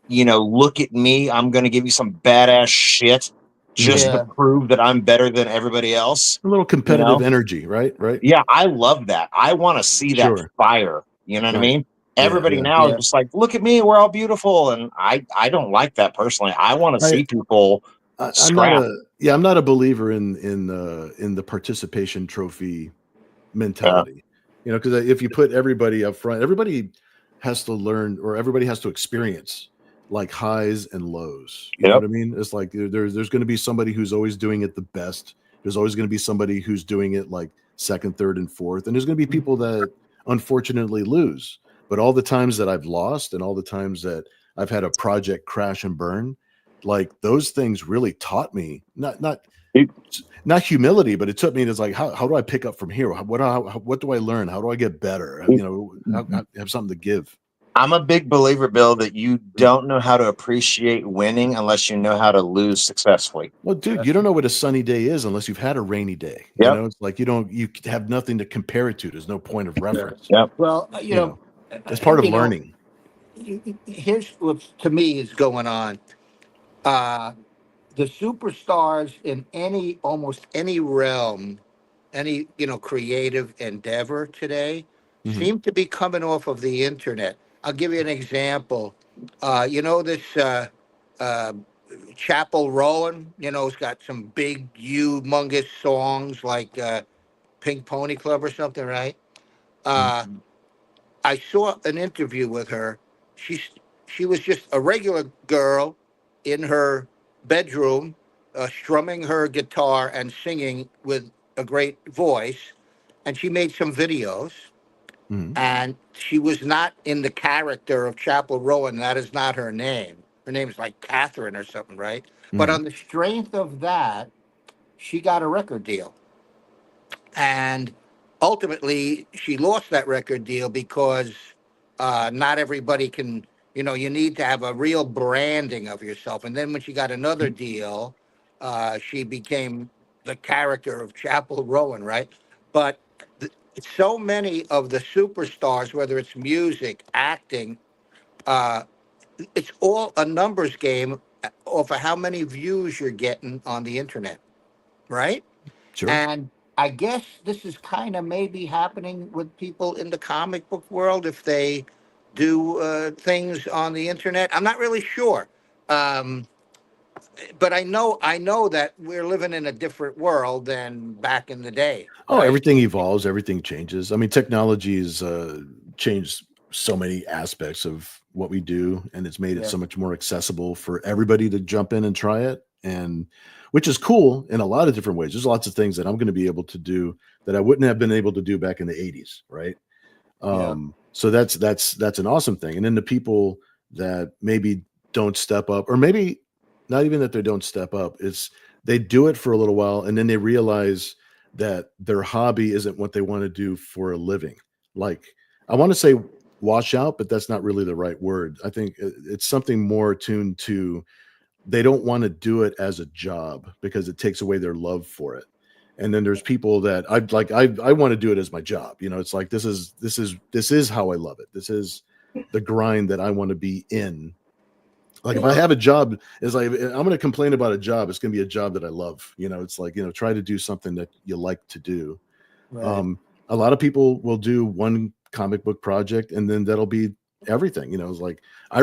[SPEAKER 4] look at me, I'm going to give you some badass shit just to prove that I'm better than everybody else.
[SPEAKER 2] A little competitive energy, right?
[SPEAKER 4] Yeah, I love that. I want to see that fire. You know what I mean? Everybody now is just like, look at me, we're all beautiful. And I don't like that personally. I want to see people scrap.
[SPEAKER 2] I'm not a believer in the participation trophy mentality. Because if you put everybody up front, everybody has to learn, or everybody has to experience, like, highs and lows. You know what I mean? It's like there's going to be somebody who's always doing it the best. There's always going to be somebody who's doing it like second, third, and fourth. And there's going to be people that unfortunately lose. But all the times that I've lost, and all the times that I've had a project crash and burn, like, those things really taught me not humility, but it took me to, like, how do I pick up from here? What do I learn? How do I get better? Have something to give.
[SPEAKER 4] I'm a big believer, Bill, that you don't know how to appreciate winning unless you know how to lose successfully.
[SPEAKER 2] Well, dude, you don't know what a sunny day is unless you've had a rainy day. It's like you have nothing to compare it to. There's no point of reference.
[SPEAKER 3] Well,
[SPEAKER 2] it's part of learning.
[SPEAKER 3] Here's what to me is going on. The superstars in almost any realm, any creative endeavor today, seem to be coming off of the internet. I'll give you an example. This Chapel Rowan. It's got some big, humongous songs like Pink Pony Club or something, right? Uh, I saw an interview with her. She's she was just a regular girl in her bedroom, strumming her guitar and singing with a great voice, and she made some videos.
[SPEAKER 2] Mhm.
[SPEAKER 3] And she was not in the character of Chapel Rowan. That is not her name. Her name is like Catherine or something, right? But
[SPEAKER 2] Mhm.
[SPEAKER 3] on the strength of that, she got a record deal. And ultimately, she lost that record deal because not everybody can, you need to have a real branding of yourself. And then when she got another deal, she became the character of Chapel Rowan, right? But so many of the superstars, whether it's music, acting, uh, it's all a numbers game off of how many views you're getting on the internet, right?
[SPEAKER 2] Sure.
[SPEAKER 3] And I guess this is kind of maybe happening with people in the comic book world if they do things on the internet. I'm not really sure. Um, but I know that we're living in a different world than back in the day,
[SPEAKER 2] Oh,
[SPEAKER 3] right?
[SPEAKER 2] everything evolves, everything changes. I mean, technology's changed so many aspects of what we do, and it's made it
[SPEAKER 3] Yeah.
[SPEAKER 2] so much more accessible for everybody to jump in and try it, and which is cool in a lot of different ways. There's lots of things that I'm going to be able to do that I wouldn't have been able to do back in the 80s, right?
[SPEAKER 3] Yeah.
[SPEAKER 2] So that's an awesome thing. And then the people that maybe don't step up, or maybe not even that they don't step up, it's they do it for a little while and then they realize that their hobby isn't what they want to do for a living. Like, I want to say wash out, but that's not really the right word. I think it's something more attuned to they don't want to do it as a job because it takes away their love for it. And then there's people that I want to do it as my job. It's like this is how I love it. This is the grind that I want to be in. Like, if I have a job, it's like, I'm going to complain about a job, it's going to be a job that I love. It's like, try to do something that you like to do.
[SPEAKER 3] Right.
[SPEAKER 2] um a lot of people will do one comic book project and then that'll be everything. It's like,
[SPEAKER 3] Yeah.
[SPEAKER 2] I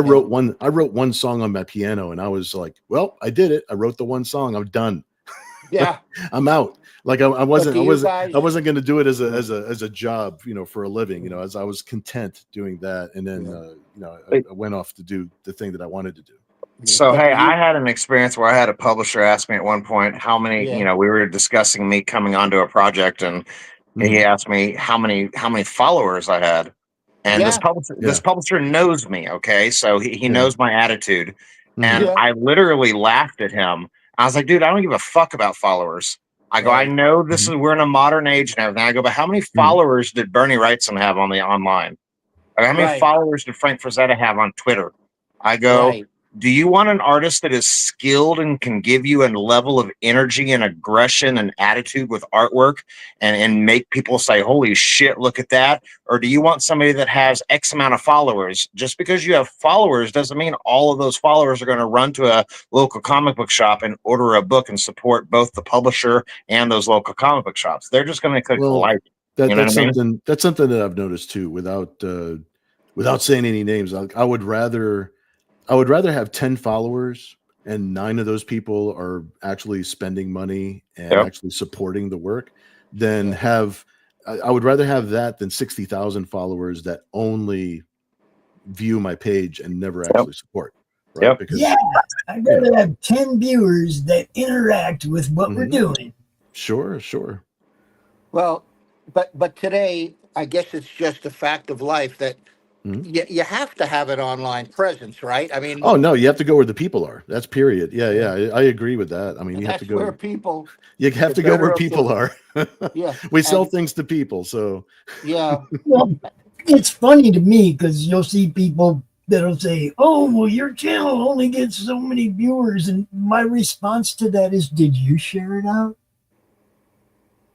[SPEAKER 2] wrote one song on my piano and I was like, well, I did it. I wrote the one song. I'm done.
[SPEAKER 3] Yeah.
[SPEAKER 2] I'm out. Like, I
[SPEAKER 3] But
[SPEAKER 2] wasn't
[SPEAKER 3] do
[SPEAKER 2] I
[SPEAKER 3] you
[SPEAKER 2] wasn't
[SPEAKER 3] guys?
[SPEAKER 2] I wasn't going to do it as a
[SPEAKER 3] Yeah.
[SPEAKER 2] job, for a living,
[SPEAKER 3] Yeah.
[SPEAKER 2] as I was content doing that. And then
[SPEAKER 3] Yeah.
[SPEAKER 2] I went off to do the thing that I wanted to do.
[SPEAKER 3] Yeah.
[SPEAKER 4] So,
[SPEAKER 3] But
[SPEAKER 4] hey,
[SPEAKER 3] do
[SPEAKER 4] I
[SPEAKER 3] you?
[SPEAKER 4] had an experience where I had a publisher ask me at one point how many,
[SPEAKER 3] Yeah.
[SPEAKER 4] we were discussing me coming onto a project, and he
[SPEAKER 2] Mhm.
[SPEAKER 4] asked me how many followers I had. And this
[SPEAKER 3] Yeah.
[SPEAKER 4] publisher, this
[SPEAKER 2] Yeah.
[SPEAKER 4] publisher knows me, okay? So he
[SPEAKER 2] Yeah.
[SPEAKER 4] knows my attitude. And
[SPEAKER 2] Mhm.
[SPEAKER 3] Yeah.
[SPEAKER 4] I literally laughed at him. I was like, dude, I don't give a fuck about followers. I go, I
[SPEAKER 3] Right.
[SPEAKER 4] know
[SPEAKER 2] Mhm.
[SPEAKER 4] we're in a modern age and everything. I go, but how many
[SPEAKER 2] Mhm.
[SPEAKER 4] followers did Bernie Wrightson have on the online? How many
[SPEAKER 3] Right.
[SPEAKER 4] followers did Frank Frazetta have on Twitter? I go,
[SPEAKER 3] Right.
[SPEAKER 4] do you want an artist that is skilled and can give you a level of energy and aggression and attitude with artwork and make people say, holy shit, look at that? Or do you want somebody that has X amount of followers? Just because you have followers doesn't mean all of those followers are going to run to a local comic book shop and order a book and support both the publisher and those local comic book shops. They're just going to click
[SPEAKER 2] Well,
[SPEAKER 4] like,
[SPEAKER 2] that
[SPEAKER 4] you know
[SPEAKER 2] that's
[SPEAKER 4] what I mean?
[SPEAKER 2] something that I've noticed too, without saying any names. I would rather have 10 followers and 9 of those people are actually spending money and
[SPEAKER 4] Yep.
[SPEAKER 2] actually supporting the work than
[SPEAKER 3] Yeah.
[SPEAKER 2] have I would rather have that than 60,000 followers that only view my page and never
[SPEAKER 4] Yep.
[SPEAKER 2] actually support, right?
[SPEAKER 4] Yep.
[SPEAKER 1] Yeah,
[SPEAKER 2] Because,
[SPEAKER 1] I'd
[SPEAKER 2] you know,
[SPEAKER 1] rather have 10 viewers that interact with what we're
[SPEAKER 2] mhm,
[SPEAKER 1] doing.
[SPEAKER 2] sure.
[SPEAKER 3] Well, but today, I guess it's just a fact of life that
[SPEAKER 2] Mhm.
[SPEAKER 3] you have to have an online presence, right? I mean,
[SPEAKER 2] Oh no, you have to go where the people are. That's period. Yeah,
[SPEAKER 3] yeah,
[SPEAKER 2] I agree with that. I mean,
[SPEAKER 3] and
[SPEAKER 2] you have to
[SPEAKER 3] that's where
[SPEAKER 2] go.
[SPEAKER 3] people,
[SPEAKER 2] You have
[SPEAKER 3] the
[SPEAKER 2] to go where
[SPEAKER 3] better of
[SPEAKER 2] people
[SPEAKER 3] the,
[SPEAKER 2] are.
[SPEAKER 3] yeah,
[SPEAKER 2] We sell
[SPEAKER 3] and
[SPEAKER 2] things to people, so
[SPEAKER 3] yeah,
[SPEAKER 1] Well, it's funny to me because you'll see people that'll say, "Oh, well, your channel only gets so many viewers," and my response to that is, "Did you share it out?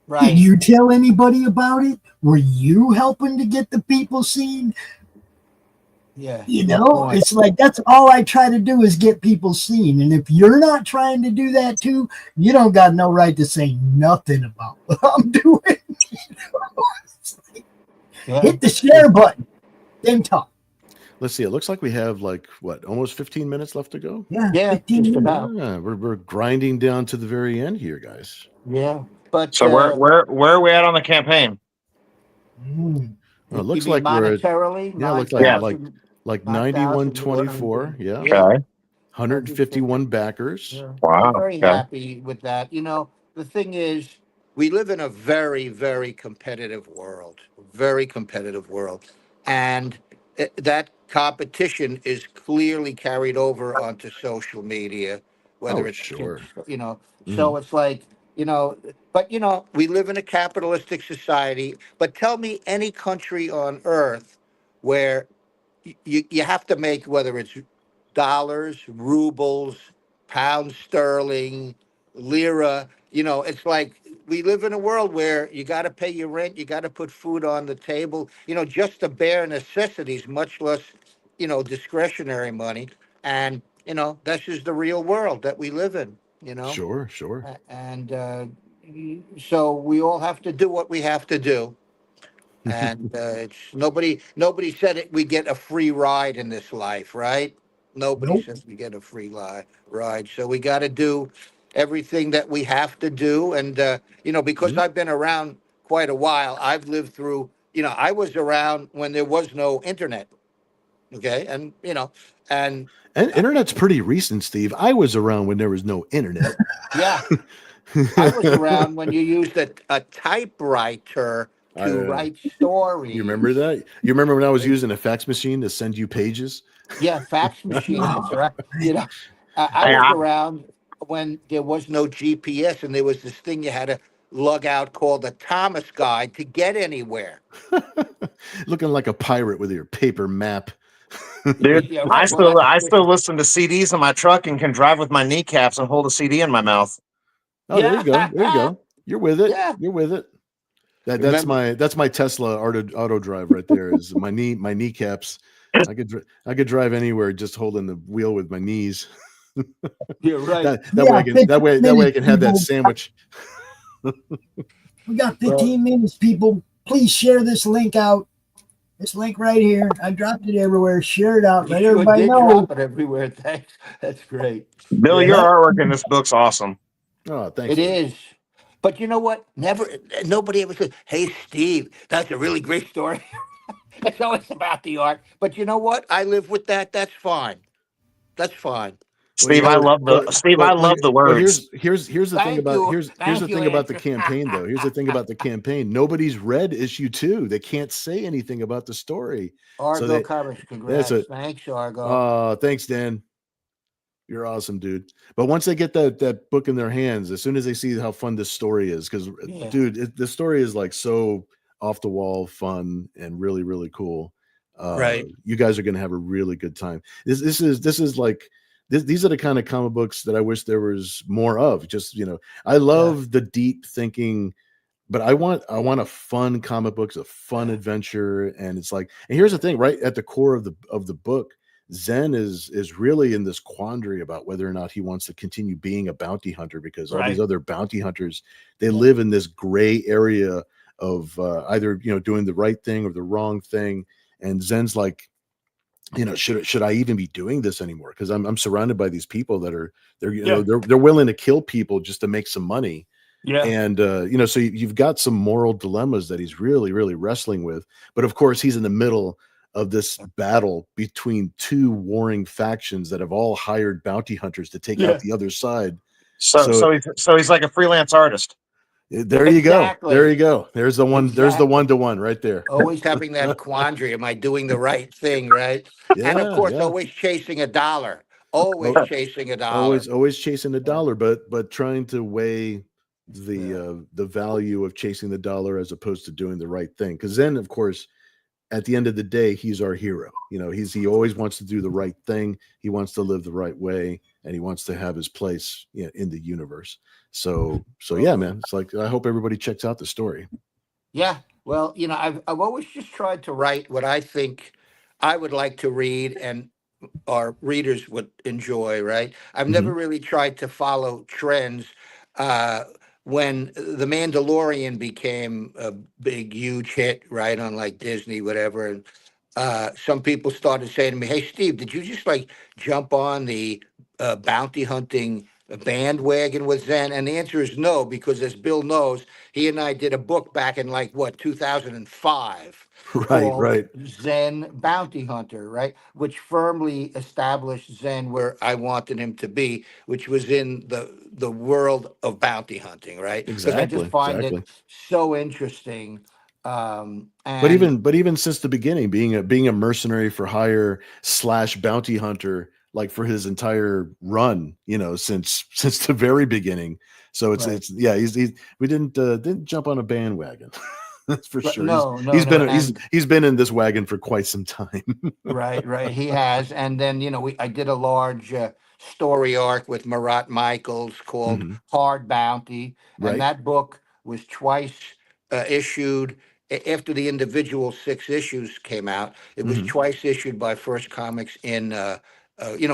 [SPEAKER 1] Did
[SPEAKER 3] right,
[SPEAKER 1] you tell anybody about it? Were you helping to get the people seen?"
[SPEAKER 3] yeah,
[SPEAKER 1] You
[SPEAKER 3] good
[SPEAKER 1] know,
[SPEAKER 3] point.
[SPEAKER 1] it's like that's all I try to do is get people seen. And if you're not trying to do that too, you don't got no right to say nothing about what I'm doing.
[SPEAKER 3] Yeah,
[SPEAKER 1] Hit the share button, then talk.
[SPEAKER 2] let's see. It looks like we have like what, almost 15 minutes left to go.
[SPEAKER 1] Yeah,
[SPEAKER 3] yeah,
[SPEAKER 1] 15
[SPEAKER 3] just
[SPEAKER 1] minutes.
[SPEAKER 3] about,
[SPEAKER 2] Yeah, we're grinding down to the very end here, guys.
[SPEAKER 3] yeah. But
[SPEAKER 4] So where are we at on the campaign?
[SPEAKER 2] Well, it
[SPEAKER 3] you
[SPEAKER 2] looks
[SPEAKER 3] mean
[SPEAKER 2] like we're at,
[SPEAKER 3] monetarily,
[SPEAKER 2] yeah, it looks
[SPEAKER 4] Yeah.
[SPEAKER 2] like
[SPEAKER 3] 9,000
[SPEAKER 2] 91-24. Yeah.
[SPEAKER 3] Yeah.
[SPEAKER 4] Okay.
[SPEAKER 2] 151 backers.
[SPEAKER 3] Yeah. I'm
[SPEAKER 4] Wow.
[SPEAKER 3] very
[SPEAKER 4] Okay.
[SPEAKER 3] happy with that. The thing is, we live in a very, very competitive world, very competitive world. And that competition is clearly carried over onto social media,
[SPEAKER 2] Oh,
[SPEAKER 3] whether it's,
[SPEAKER 2] sure.
[SPEAKER 3] so it's like, you know, but, we live in a capitalistic society. But tell me any country on earth where you have to make, whether it's dollars, rubles, pounds sterling, lira. It's like we live in a world where you got to pay your rent, you got to put food on the table, just the bare necessities, much less, discretionary money. And, that's just the real world that we live in.
[SPEAKER 2] Sure, sure.
[SPEAKER 3] And so we all have to do what we have to do. And it's nobody said it. We get a free ride in this life, right? Nobody
[SPEAKER 1] Nope.
[SPEAKER 3] says we get a free ride. So we got to do everything that we have to do. And because
[SPEAKER 2] Mhm.
[SPEAKER 3] I've been around quite a while, I've lived through. I was around when there was no internet. Okay, and
[SPEAKER 2] And internet's pretty recent, Steve. I was around when there was no internet.
[SPEAKER 3] yeah, I was around when you used a typewriter to
[SPEAKER 2] I,
[SPEAKER 3] write stories.
[SPEAKER 2] you remember that? You remember when I was using a fax machine to send you pages?
[SPEAKER 3] Yeah, fax machine. That's right. You know, I
[SPEAKER 4] Hey,
[SPEAKER 3] was around when there was no GPS, and there was this thing you had to lug out called a Thomas guide to get anywhere.
[SPEAKER 2] Looking like a pirate with your paper map.
[SPEAKER 4] dude,
[SPEAKER 3] Yeah,
[SPEAKER 4] I
[SPEAKER 3] right. Well,
[SPEAKER 4] still
[SPEAKER 3] that's
[SPEAKER 4] I still listen to CDs in my truck and can drive with my kneecaps and hold a CD in my mouth.
[SPEAKER 2] Oh, there you go. There you
[SPEAKER 3] yeah,
[SPEAKER 2] go. You're with it.
[SPEAKER 3] yeah.
[SPEAKER 2] You're with it. That's
[SPEAKER 3] Remember?
[SPEAKER 2] my Tesla auto drive right there. Is my kneecaps. I could drive anywhere just holding the wheel with my knees.
[SPEAKER 3] You're right.
[SPEAKER 2] That way I
[SPEAKER 1] Yeah,
[SPEAKER 2] can
[SPEAKER 1] 15
[SPEAKER 2] that way I
[SPEAKER 1] minutes,
[SPEAKER 2] can have that
[SPEAKER 1] people.
[SPEAKER 2] sandwich.
[SPEAKER 1] We got
[SPEAKER 3] Well,
[SPEAKER 1] 15 minutes, people. Please share this link out. This link right here. I dropped it everywhere. Share it out.
[SPEAKER 3] you
[SPEAKER 1] Let
[SPEAKER 3] sure
[SPEAKER 1] everybody
[SPEAKER 3] did
[SPEAKER 1] know.
[SPEAKER 3] drop it everywhere. Thanks. That's great.
[SPEAKER 4] Bill,
[SPEAKER 3] Yeah,
[SPEAKER 4] your
[SPEAKER 1] Let
[SPEAKER 4] artwork in this book's awesome.
[SPEAKER 2] Oh, thanks,
[SPEAKER 3] it
[SPEAKER 2] man.
[SPEAKER 3] is. But you know what? Nobody ever said, "Hey, Steve, that's a really great story." It's always about the art. But you know what? I live with that. That's fine. That's fine.
[SPEAKER 2] Well, you
[SPEAKER 4] Steve, I
[SPEAKER 2] know,
[SPEAKER 4] love the Steve, I love the
[SPEAKER 2] well,
[SPEAKER 4] words.
[SPEAKER 2] here's the thing
[SPEAKER 3] Thank
[SPEAKER 2] about
[SPEAKER 3] you.
[SPEAKER 2] here's the
[SPEAKER 3] Thank you,
[SPEAKER 2] thing about the
[SPEAKER 3] Andrew.
[SPEAKER 2] campaign though. Here's the thing about the campaign. Nobody's read issue 2. They can't say anything about the story. So
[SPEAKER 3] Argo Coverage,
[SPEAKER 2] that's
[SPEAKER 3] congrats.
[SPEAKER 2] it.
[SPEAKER 3] Thanks, Argo.
[SPEAKER 2] Thanks, Dan. You're awesome, dude. But once they get that book in their hands, as soon as they see how fun this story is, because
[SPEAKER 3] Yeah.
[SPEAKER 2] dude, the story is like so off the wall, fun, and really, really cool.
[SPEAKER 3] Right.
[SPEAKER 2] You guys are gonna have a really good time. This is like these are the kind of comic books that I wish there was more of. Just I
[SPEAKER 3] Yeah.
[SPEAKER 2] love the deep thinking, but I want a fun comic books, a fun adventure, and it's like, and here's the thing, right at the core of the book, Zen is really in this quandary about whether or not he wants to continue being a bounty hunter, because all these
[SPEAKER 3] Right.
[SPEAKER 2] other bounty hunters, they
[SPEAKER 3] Yeah.
[SPEAKER 2] live in this gray area of either doing the right thing or the wrong thing, and Zen's like, should I even be doing this anymore? Because I'm surrounded by these people that are
[SPEAKER 3] Yeah.
[SPEAKER 2] they're willing to kill people just to make some money.
[SPEAKER 3] Yeah.
[SPEAKER 2] And so you've got some moral dilemmas that he's really, really wrestling with. But of course, he's in the middle of this battle between two warring factions that have all hired bounty hunters to take out
[SPEAKER 3] Yeah.
[SPEAKER 2] the other side.
[SPEAKER 4] So
[SPEAKER 2] So
[SPEAKER 4] so he's like a freelance artist.
[SPEAKER 2] there you go. There you
[SPEAKER 3] Exactly.
[SPEAKER 2] go. There's the one. There's the
[SPEAKER 3] Exactly.
[SPEAKER 2] 1-to-1 right there.
[SPEAKER 3] Always having that quandary. Am I doing the right thing? Right. And of
[SPEAKER 2] Yeah,
[SPEAKER 3] course,
[SPEAKER 2] yeah.
[SPEAKER 3] always chasing a dollar. Always
[SPEAKER 2] Oh,
[SPEAKER 3] chasing a dollar.
[SPEAKER 2] always chasing the
[SPEAKER 3] Yeah.
[SPEAKER 2] dollar, but trying to weigh
[SPEAKER 3] Yeah.
[SPEAKER 2] the value of chasing the dollar as opposed to doing the right thing. Because then, of course, at the end of the day, he's our hero. He always wants to do the right thing. He wants to live the right way, and he wants to have his place in the universe. So yeah, man. It's like, I hope everybody checks out the story.
[SPEAKER 3] Yeah. Well, I've always just tried to write what I think I would like to read and our readers would enjoy, right? I've
[SPEAKER 2] Mhm.
[SPEAKER 3] never really tried to follow trends. Uh, when The Mandalorian became a big, huge hit, right, on like Disney, whatever, and some people started saying to me, "Hey, Steve, did you just like jump on the bounty hunting a bandwagon with Zen? And the answer is no, because as Bill knows, he and I did a book back in like what 2005
[SPEAKER 2] Right,
[SPEAKER 3] called
[SPEAKER 2] right.
[SPEAKER 3] Zen Bounty Hunter, right? Which firmly established Zen where I wanted him to be, which was in the world of bounty hunting, right? Because I just
[SPEAKER 2] Exactly,
[SPEAKER 3] find it
[SPEAKER 2] exactly.
[SPEAKER 3] so interesting.
[SPEAKER 2] But
[SPEAKER 3] And
[SPEAKER 2] even since the beginning, being a mercenary for hire / bounty hunter, like for his entire run, since the very beginning. So
[SPEAKER 3] right,
[SPEAKER 2] yeah, we didn't jump on a bandwagon. That's for sure.
[SPEAKER 3] no, no, no, and
[SPEAKER 2] He's been in this wagon for quite some time.
[SPEAKER 3] right, right. He has, and then I did a large story arc with Marat Michaels called
[SPEAKER 2] Hmm.
[SPEAKER 3] Hard Bounty, and
[SPEAKER 2] Right.
[SPEAKER 3] that book was twice issued after the individual 6 issues came out. It was
[SPEAKER 2] Hmm.
[SPEAKER 3] twice issued by First Comics in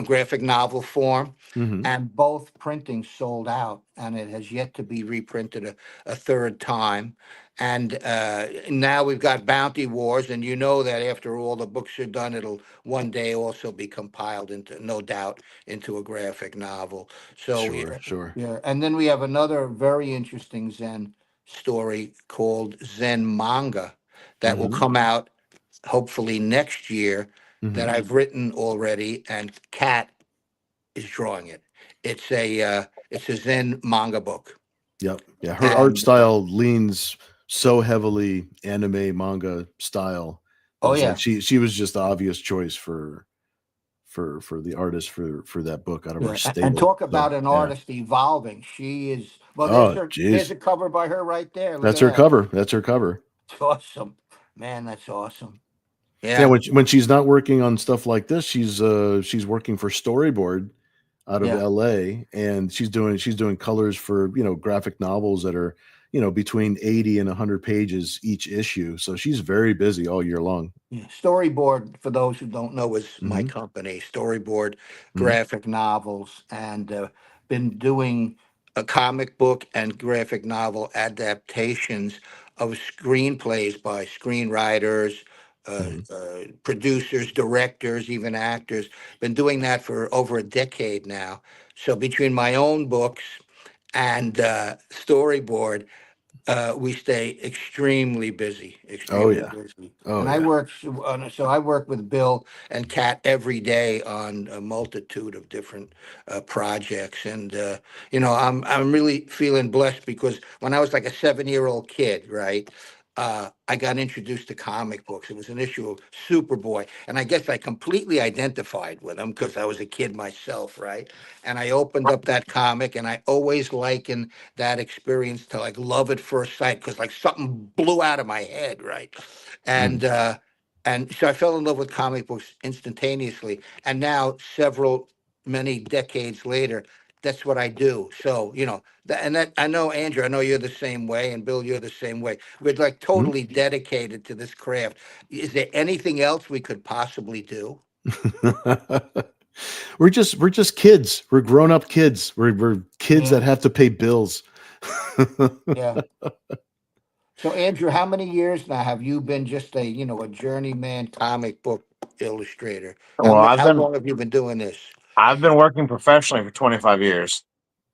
[SPEAKER 3] graphic novel form,
[SPEAKER 2] Hmm.
[SPEAKER 3] and both printings sold out, and it has yet to be reprinted a third time. And now we've got Bounty Wars, and you know that after all the books are done, it'll one day also be compiled into, no doubt, into a graphic novel. So
[SPEAKER 2] Sure, sure.
[SPEAKER 3] yeah, and then we have another very interesting Zen story called Zen Manga that will
[SPEAKER 2] Hmm.
[SPEAKER 3] come out hopefully next year that
[SPEAKER 2] Hmm.
[SPEAKER 3] I've written already, and Kat is drawing it. It's a Zen manga book,
[SPEAKER 2] Yep. Yeah. Her art
[SPEAKER 3] and
[SPEAKER 2] style leans so heavily anime manga style that
[SPEAKER 3] oh
[SPEAKER 2] it's like
[SPEAKER 3] yeah.
[SPEAKER 2] she was just the obvious choice for the artist for that book out of her
[SPEAKER 3] Yeah, and
[SPEAKER 2] stable.
[SPEAKER 3] talk
[SPEAKER 2] So
[SPEAKER 3] about an
[SPEAKER 2] yeah.
[SPEAKER 3] artist evolving. She is, well, there's
[SPEAKER 2] Oh,
[SPEAKER 3] her, there's
[SPEAKER 2] geez.
[SPEAKER 3] a cover by her right there. Look
[SPEAKER 2] That's
[SPEAKER 3] at
[SPEAKER 2] her
[SPEAKER 3] that.
[SPEAKER 2] cover. That's her cover.
[SPEAKER 3] It's awesome. Man, that's awesome.
[SPEAKER 2] Yeah,
[SPEAKER 3] Yeah,
[SPEAKER 2] when she's not working on stuff like this, she's working for Storyboard out of
[SPEAKER 3] yeah.
[SPEAKER 2] LA, and she's doing colors for, graphic novels that are, between 80 and 100 pages each issue. So she's very busy all year long.
[SPEAKER 3] Yeah. Storyboard, for those who don't know, is my
[SPEAKER 2] Hmm.
[SPEAKER 3] company, Storyboard
[SPEAKER 2] Hmm.
[SPEAKER 3] Graphic Novels, and been doing a comic book and graphic novel adaptations of screenplays by screenwriters,
[SPEAKER 2] Hmm.
[SPEAKER 3] producers, directors, even actors. Been doing that for over a decade now. So between my own books and Storyboard, we stay
[SPEAKER 2] Oh
[SPEAKER 3] extremely
[SPEAKER 2] yeah.
[SPEAKER 3] busy.
[SPEAKER 2] Oh
[SPEAKER 3] And I
[SPEAKER 2] yeah.
[SPEAKER 3] work, so I work with Bill and Kat every day on a multitude of different projects. And I'm really feeling blessed because when I was like a 7-year-old kid, right? I got introduced to comic books. It was an issue of Superboy, and I guess I completely identified with him because I was a kid myself, right? And I opened up that comic, and I always liken that experience to like love at first sight because like something blew out of my head, right?
[SPEAKER 2] Mhm.
[SPEAKER 3] And so I fell in love with comic books instantaneously. And now many decades later, that's what I do. So and that I know, Andrew, I know you're the same way, and Bill, you're the same way. We're like
[SPEAKER 2] Mhm.
[SPEAKER 3] totally dedicated to this craft. Is there anything else we could possibly do?
[SPEAKER 2] We're just kids. We're grown up kids. We're kids
[SPEAKER 3] Yeah,
[SPEAKER 2] that have to pay bills.
[SPEAKER 3] yeah. So, Andrew, how many years now have you been just a journeyman comic book illustrator?
[SPEAKER 4] Well,
[SPEAKER 3] How long have you been doing this?
[SPEAKER 4] I've been working professionally for 25 years.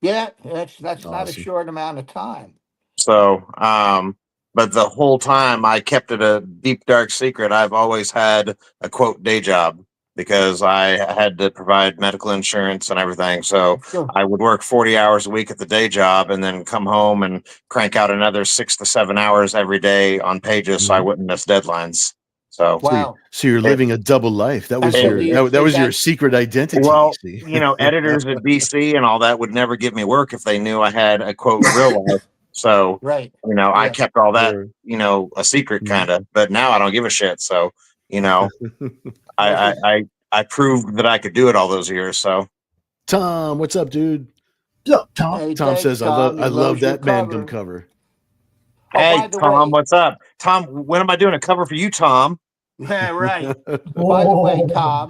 [SPEAKER 3] Yeah, that's not a
[SPEAKER 2] Awesome.
[SPEAKER 3] short amount of time.
[SPEAKER 4] So, but the whole time I kept it a deep, dark secret. I've always had a quote day job because I had to provide medical insurance and everything. So
[SPEAKER 3] Sure.
[SPEAKER 4] I would work 40 hours a week at the day job and then come home and crank out another 6 to 7 hours every day on pages so I
[SPEAKER 2] Mhm.
[SPEAKER 4] wouldn't miss deadlines. So
[SPEAKER 3] Wow.
[SPEAKER 2] So you're
[SPEAKER 4] it,
[SPEAKER 2] living a double life. That
[SPEAKER 3] And
[SPEAKER 2] was
[SPEAKER 3] so
[SPEAKER 4] it,
[SPEAKER 2] your
[SPEAKER 3] do
[SPEAKER 2] that,
[SPEAKER 3] you,
[SPEAKER 2] that
[SPEAKER 3] is
[SPEAKER 2] was your
[SPEAKER 3] that
[SPEAKER 2] secret identity.
[SPEAKER 4] well,
[SPEAKER 2] See.
[SPEAKER 4] editors at BC and all that would never give me work if they knew I had a quote real life. So,
[SPEAKER 3] right?
[SPEAKER 4] I
[SPEAKER 3] Yeah.
[SPEAKER 4] kept all that,
[SPEAKER 2] Sure.
[SPEAKER 4] a secret
[SPEAKER 2] Mhm.
[SPEAKER 4] kind of, but now I don't give a shit. So, you know, I,
[SPEAKER 3] Well,
[SPEAKER 4] I, I, I proved that I could do it all those years. So,
[SPEAKER 2] Tom, what's up, dude?
[SPEAKER 1] What's up, Tom?
[SPEAKER 3] hey,
[SPEAKER 2] Tom
[SPEAKER 3] thanks,
[SPEAKER 2] says, "I love
[SPEAKER 3] Tom.
[SPEAKER 2] I
[SPEAKER 3] He
[SPEAKER 2] love
[SPEAKER 3] loves your
[SPEAKER 2] that Mangum
[SPEAKER 3] cover.
[SPEAKER 2] cover."
[SPEAKER 3] Oh,
[SPEAKER 4] hey,
[SPEAKER 3] by the
[SPEAKER 4] Tom,
[SPEAKER 3] way,
[SPEAKER 4] what's up? Tom, when am I doing a cover for you, Tom?
[SPEAKER 3] yeah, right. By the way,
[SPEAKER 1] Oh,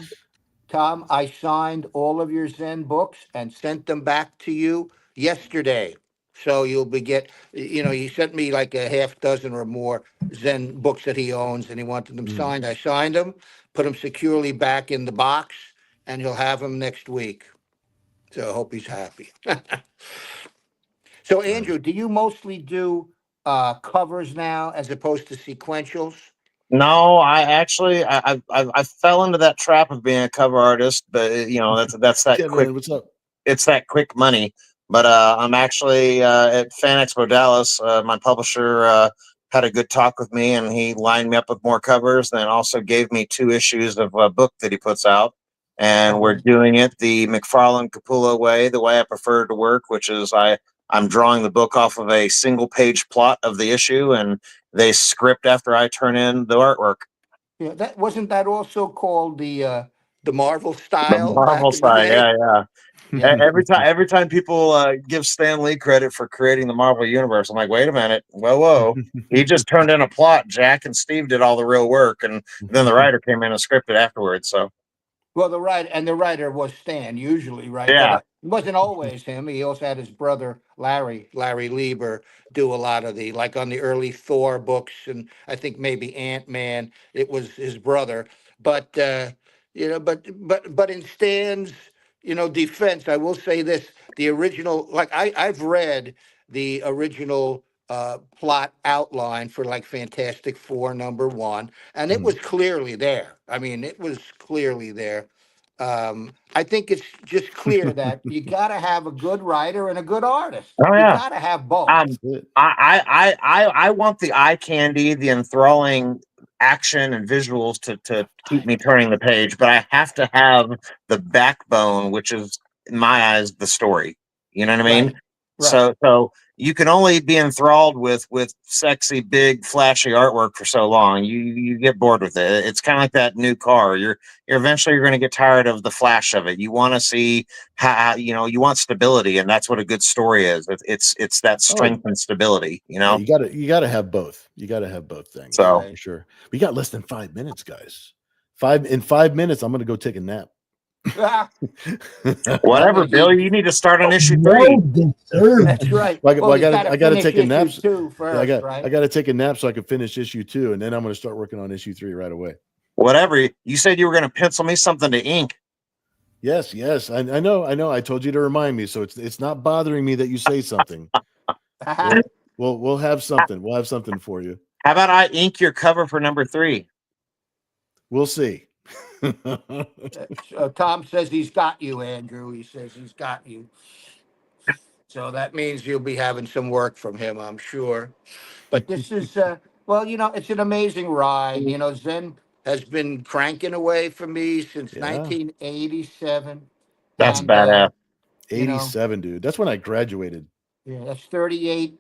[SPEAKER 3] Tom, I signed all of your Zen books and sent them back to you yesterday. So you'll be he sent me like a half dozen or more Zen books that he owns and he wanted them
[SPEAKER 2] Mhm.
[SPEAKER 3] signed. I signed them, put them securely back in the box, and he'll have them next week. So I hope he's happy. So Andrew, do you mostly do covers now as opposed to sequentials?
[SPEAKER 4] No, I actually I fell into that trap of being a cover artist, but that's that
[SPEAKER 2] Yeah,
[SPEAKER 4] quick.
[SPEAKER 2] man. What's up?
[SPEAKER 4] It's that quick money. But I'm actually at Fan Expo Dallas. My publisher had a good talk with me, and he lined me up with more covers. Then also gave me 2 issues of a book that he puts out, and we're doing it the McFarlane Capullo way, the way I prefer to work, which is I'm drawing the book off of a single page plot of the issue, and they script after I turn in the artwork.
[SPEAKER 3] Yeah, that wasn't that also called the Marvel
[SPEAKER 4] The
[SPEAKER 3] style
[SPEAKER 4] Marvel
[SPEAKER 3] back in the
[SPEAKER 4] side,
[SPEAKER 3] day?
[SPEAKER 4] yeah.
[SPEAKER 3] Yeah.
[SPEAKER 4] Every time people give Stan Lee credit for creating the Marvel universe, I'm like, wait a minute, whoa, he just turned in a plot. Jack and Steve did all the real work, and then the writer came in and scripted afterwards. So
[SPEAKER 3] Well, the writer was Stan usually, right? But
[SPEAKER 4] yeah,
[SPEAKER 3] it wasn't always him. He also had his brother Larry Lieber, do a lot of the like on the early Thor books, and I think maybe Ant-Man. It was his brother, but but in Stan's defense, I will say this: the original, like I've read the original plot outline for like Fantastic Four #1, and it was clearly there. I mean, it was clearly there. I think it's just clear that you got to have a good writer and a good artist.
[SPEAKER 4] oh
[SPEAKER 3] You
[SPEAKER 4] yeah.
[SPEAKER 3] got to have both.
[SPEAKER 4] Um, I want the eye candy, the enthralling action and visuals to keep me turning the page, but I have to have the backbone, which is in my eyes the story. You know what I mean?
[SPEAKER 3] Right, right.
[SPEAKER 4] So you can only be enthralled with sexy, big, flashy artwork for so long. You get bored with it. It's kind of like that new car. You're eventually going to get tired of the flash of it. You want to see how you want stability, and that's what a good story is. It's that
[SPEAKER 2] Oh,
[SPEAKER 4] strength and stability.
[SPEAKER 2] yeah, you gotta have both. You gotta have both things
[SPEAKER 4] So
[SPEAKER 2] for sure. We got less than 5 minutes, guys. In 5 minutes, I'm gonna go take a nap.
[SPEAKER 3] Ah, I'm
[SPEAKER 4] whatever,
[SPEAKER 3] gonna
[SPEAKER 4] Bill.
[SPEAKER 3] eat.
[SPEAKER 4] You need to start on issue
[SPEAKER 1] Well
[SPEAKER 4] 3.
[SPEAKER 1] deserved.
[SPEAKER 3] That's right.
[SPEAKER 2] Well,
[SPEAKER 3] Well, you got to
[SPEAKER 2] I gotta
[SPEAKER 3] finish
[SPEAKER 2] take a nap.
[SPEAKER 3] issue two
[SPEAKER 2] Yeah,
[SPEAKER 3] first,
[SPEAKER 2] I
[SPEAKER 3] right?
[SPEAKER 2] gotta take a nap so I can finish issue 2, and then I'm gonna start working on issue 3 right away.
[SPEAKER 4] Whatever. You said you were going to pencil me something to ink.
[SPEAKER 2] Yes, yes. I know. I told you to remind me, so it's not bothering me that you say something. We'll have something. We'll have something for you.
[SPEAKER 4] How about I ink your cover for #3?
[SPEAKER 2] We'll see.
[SPEAKER 3] Tom says he's got you, Andrew. He says he's got you. So that means you'll be having some work from him, I'm sure. But this is, well, it's an amazing ride. Zen has been cranking away for me since
[SPEAKER 2] Yeah,
[SPEAKER 3] 1987.
[SPEAKER 4] That's
[SPEAKER 3] And,
[SPEAKER 4] badass.
[SPEAKER 3] you know,
[SPEAKER 2] 87, dude. That's when I graduated.
[SPEAKER 3] yeah, that's 38,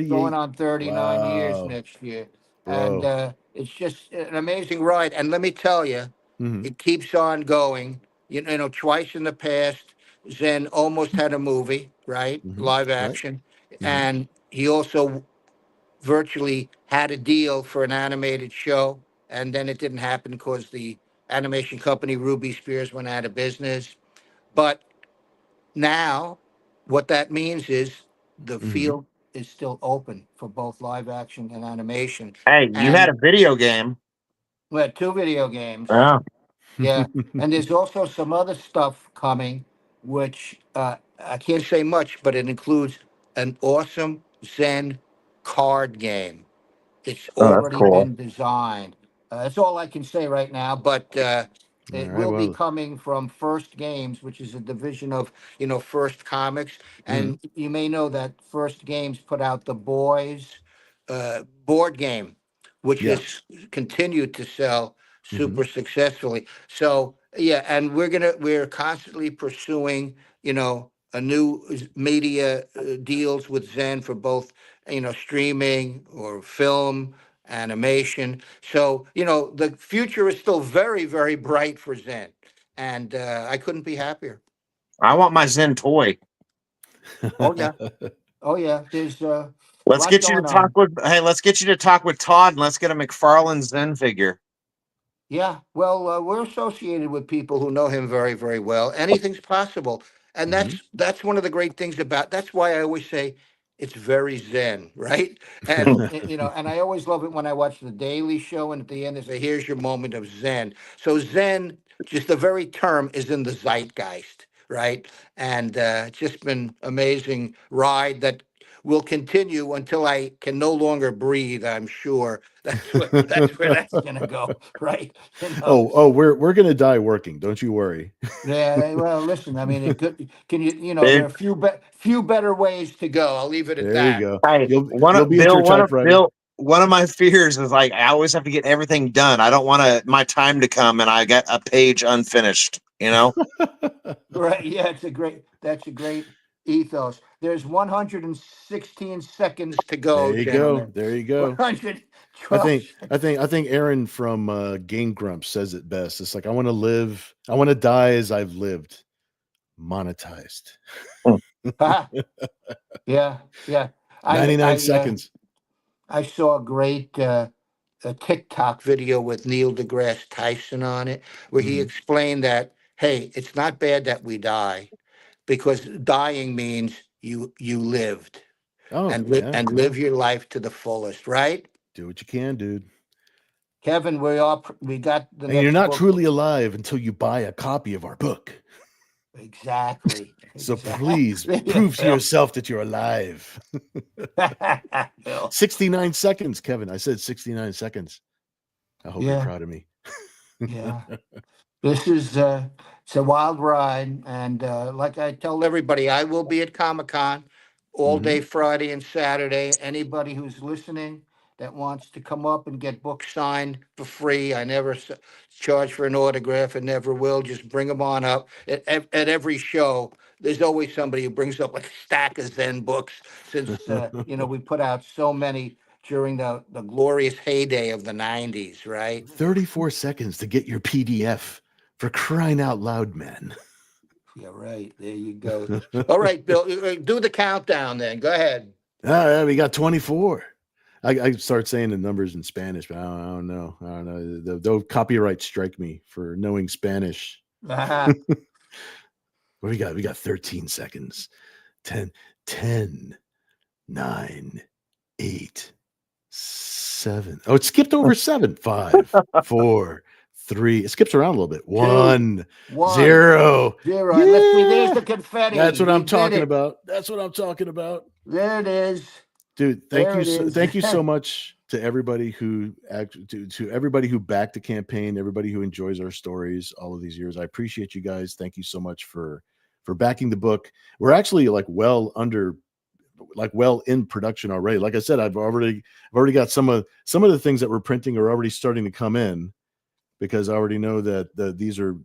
[SPEAKER 3] going
[SPEAKER 2] 38.
[SPEAKER 3] on 39 years
[SPEAKER 2] Wow,
[SPEAKER 3] next year. And
[SPEAKER 2] bro.
[SPEAKER 3] it's just an amazing ride. And let me tell you,
[SPEAKER 2] Hmm.
[SPEAKER 3] it keeps on going. Twice in the past, Zen almost had a movie, right?
[SPEAKER 2] Hmm.
[SPEAKER 3] Live
[SPEAKER 2] Right.
[SPEAKER 3] action.
[SPEAKER 2] Hmm.
[SPEAKER 3] And he also virtually had a deal for an animated show. And then it didn't happen because the animation company, Ruby Spears, went out of business. But now, what that means is the
[SPEAKER 2] Hmm.
[SPEAKER 3] field is still open for both live action and animation.
[SPEAKER 4] Hey, you had
[SPEAKER 3] And
[SPEAKER 4] a video game.
[SPEAKER 3] we had 2 video games.
[SPEAKER 4] Yeah.
[SPEAKER 3] Yeah. And there's also some other stuff coming, which I can't say much, but it includes an awesome Zen card game. It's
[SPEAKER 4] Oh, that's
[SPEAKER 3] already
[SPEAKER 4] cool.
[SPEAKER 3] been designed. That's all I can say right now, but
[SPEAKER 2] All
[SPEAKER 3] it
[SPEAKER 2] right.
[SPEAKER 3] will be
[SPEAKER 2] Well.
[SPEAKER 3] coming from First Games, which is a division of, First Comics.
[SPEAKER 2] Mhm.
[SPEAKER 3] And you may know that First Games put out the Boys board game, which
[SPEAKER 2] Yeah.
[SPEAKER 3] has continued to sell
[SPEAKER 2] Hmm.
[SPEAKER 3] super successfully. So yeah, and we're constantly pursuing, a new media deals with Zen for both, streaming or film, animation. So, the future is still very, very bright for Zen. And I couldn't be happier.
[SPEAKER 4] I want my Zen toy.
[SPEAKER 3] Oh, yeah. Oh, yeah. There's a
[SPEAKER 4] Let's
[SPEAKER 3] lot
[SPEAKER 4] get you to
[SPEAKER 3] going
[SPEAKER 4] talk
[SPEAKER 3] on.
[SPEAKER 4] with. Hey, let's get you to talk with Todd, and let's get a McFarlane Zen figure.
[SPEAKER 3] Yeah. Well, we're associated with people who know him very, very well. Anything's possible. And
[SPEAKER 2] Hmm.
[SPEAKER 3] that's one of the great things about, that's why I always say it's very Zen, right? And and I always love it when I watch the Daily Show, and at the end they say, "Here's your moment of Zen." So Zen, just the very term, is in the zeitgeist. right? And it's just been amazing ride that will continue until I can no longer breathe. I'm sure that's where that's gonna go, right?
[SPEAKER 2] We're gonna die working. Don't you worry.
[SPEAKER 3] Yeah. Well, listen. I mean, it could. Can you? There are
[SPEAKER 4] Dude,
[SPEAKER 3] few better ways to go. I'll leave it at
[SPEAKER 2] There you
[SPEAKER 3] that.
[SPEAKER 2] go.
[SPEAKER 4] hey,
[SPEAKER 2] You'll be at your typewriter.
[SPEAKER 4] One of my fears is like I always have to get everything done. I don't want my time to come and I got a page unfinished. You know.
[SPEAKER 3] Right. Yeah. That's a great ethos. There's 116 seconds to go,
[SPEAKER 2] There you go.
[SPEAKER 3] gentlemen.
[SPEAKER 2] There you go.
[SPEAKER 3] 112.
[SPEAKER 2] I think Aaron from Game Grumps says it best. It's like I want to die as I've lived, monetized.
[SPEAKER 3] Yeah. Yeah.
[SPEAKER 2] 99 seconds.
[SPEAKER 3] I saw a great a TikTok video with Neil deGrasse Tyson on it, where he explained that, hey, it's not bad that we die, because dying means you lived and live your life to the fullest, right?
[SPEAKER 2] Do what you can, dude.
[SPEAKER 3] Kevin, we got the
[SPEAKER 2] And
[SPEAKER 3] next
[SPEAKER 2] you're not
[SPEAKER 3] book.
[SPEAKER 2] truly alive until you buy a copy of our book.
[SPEAKER 3] Exactly.
[SPEAKER 2] So please prove to yourself that you're alive. 69 seconds, Kevin. I said 69 seconds. I hope you're proud of me.
[SPEAKER 3] Yeah. This is it's a wild ride, and like I tell everybody, I will be at Comic-Con all day Friday and Saturday. Anybody who's listening that wants to come up and get books signed for free, I never charge for an autograph and never will. Just bring them on up. At every show, there's always somebody who brings up like a stack of Zen books, since we put out so many during the glorious heyday of the 90s, right?
[SPEAKER 2] 34 seconds to get your PDF, for crying out loud, man.
[SPEAKER 3] Yeah, right. There you go. All right, Bill, do the countdown then. Go ahead.
[SPEAKER 2] All right, we got 24. I start saying the numbers in Spanish, but I don't know. They'll copyright strike me for knowing Spanish.
[SPEAKER 3] Uh-huh.
[SPEAKER 2] What we got? We got 13 seconds. 10, 9, 8, 7. Oh, it skipped over 7. 5, 4, 3. It skips around a little bit. 1, 0.
[SPEAKER 3] Yeah. Let's see. There's the confetti.
[SPEAKER 2] That's what I'm talking about. That's what I'm talking about.
[SPEAKER 3] There it is.
[SPEAKER 2] Dude, thank you so much to everybody who to everybody who backed the campaign, everybody who enjoys our stories all of these years. I appreciate you guys. Thank you so much for backing the book. We're actually well in production already. Like I said, I've already got some of the things that we're printing are already starting to come in, because I already know that these are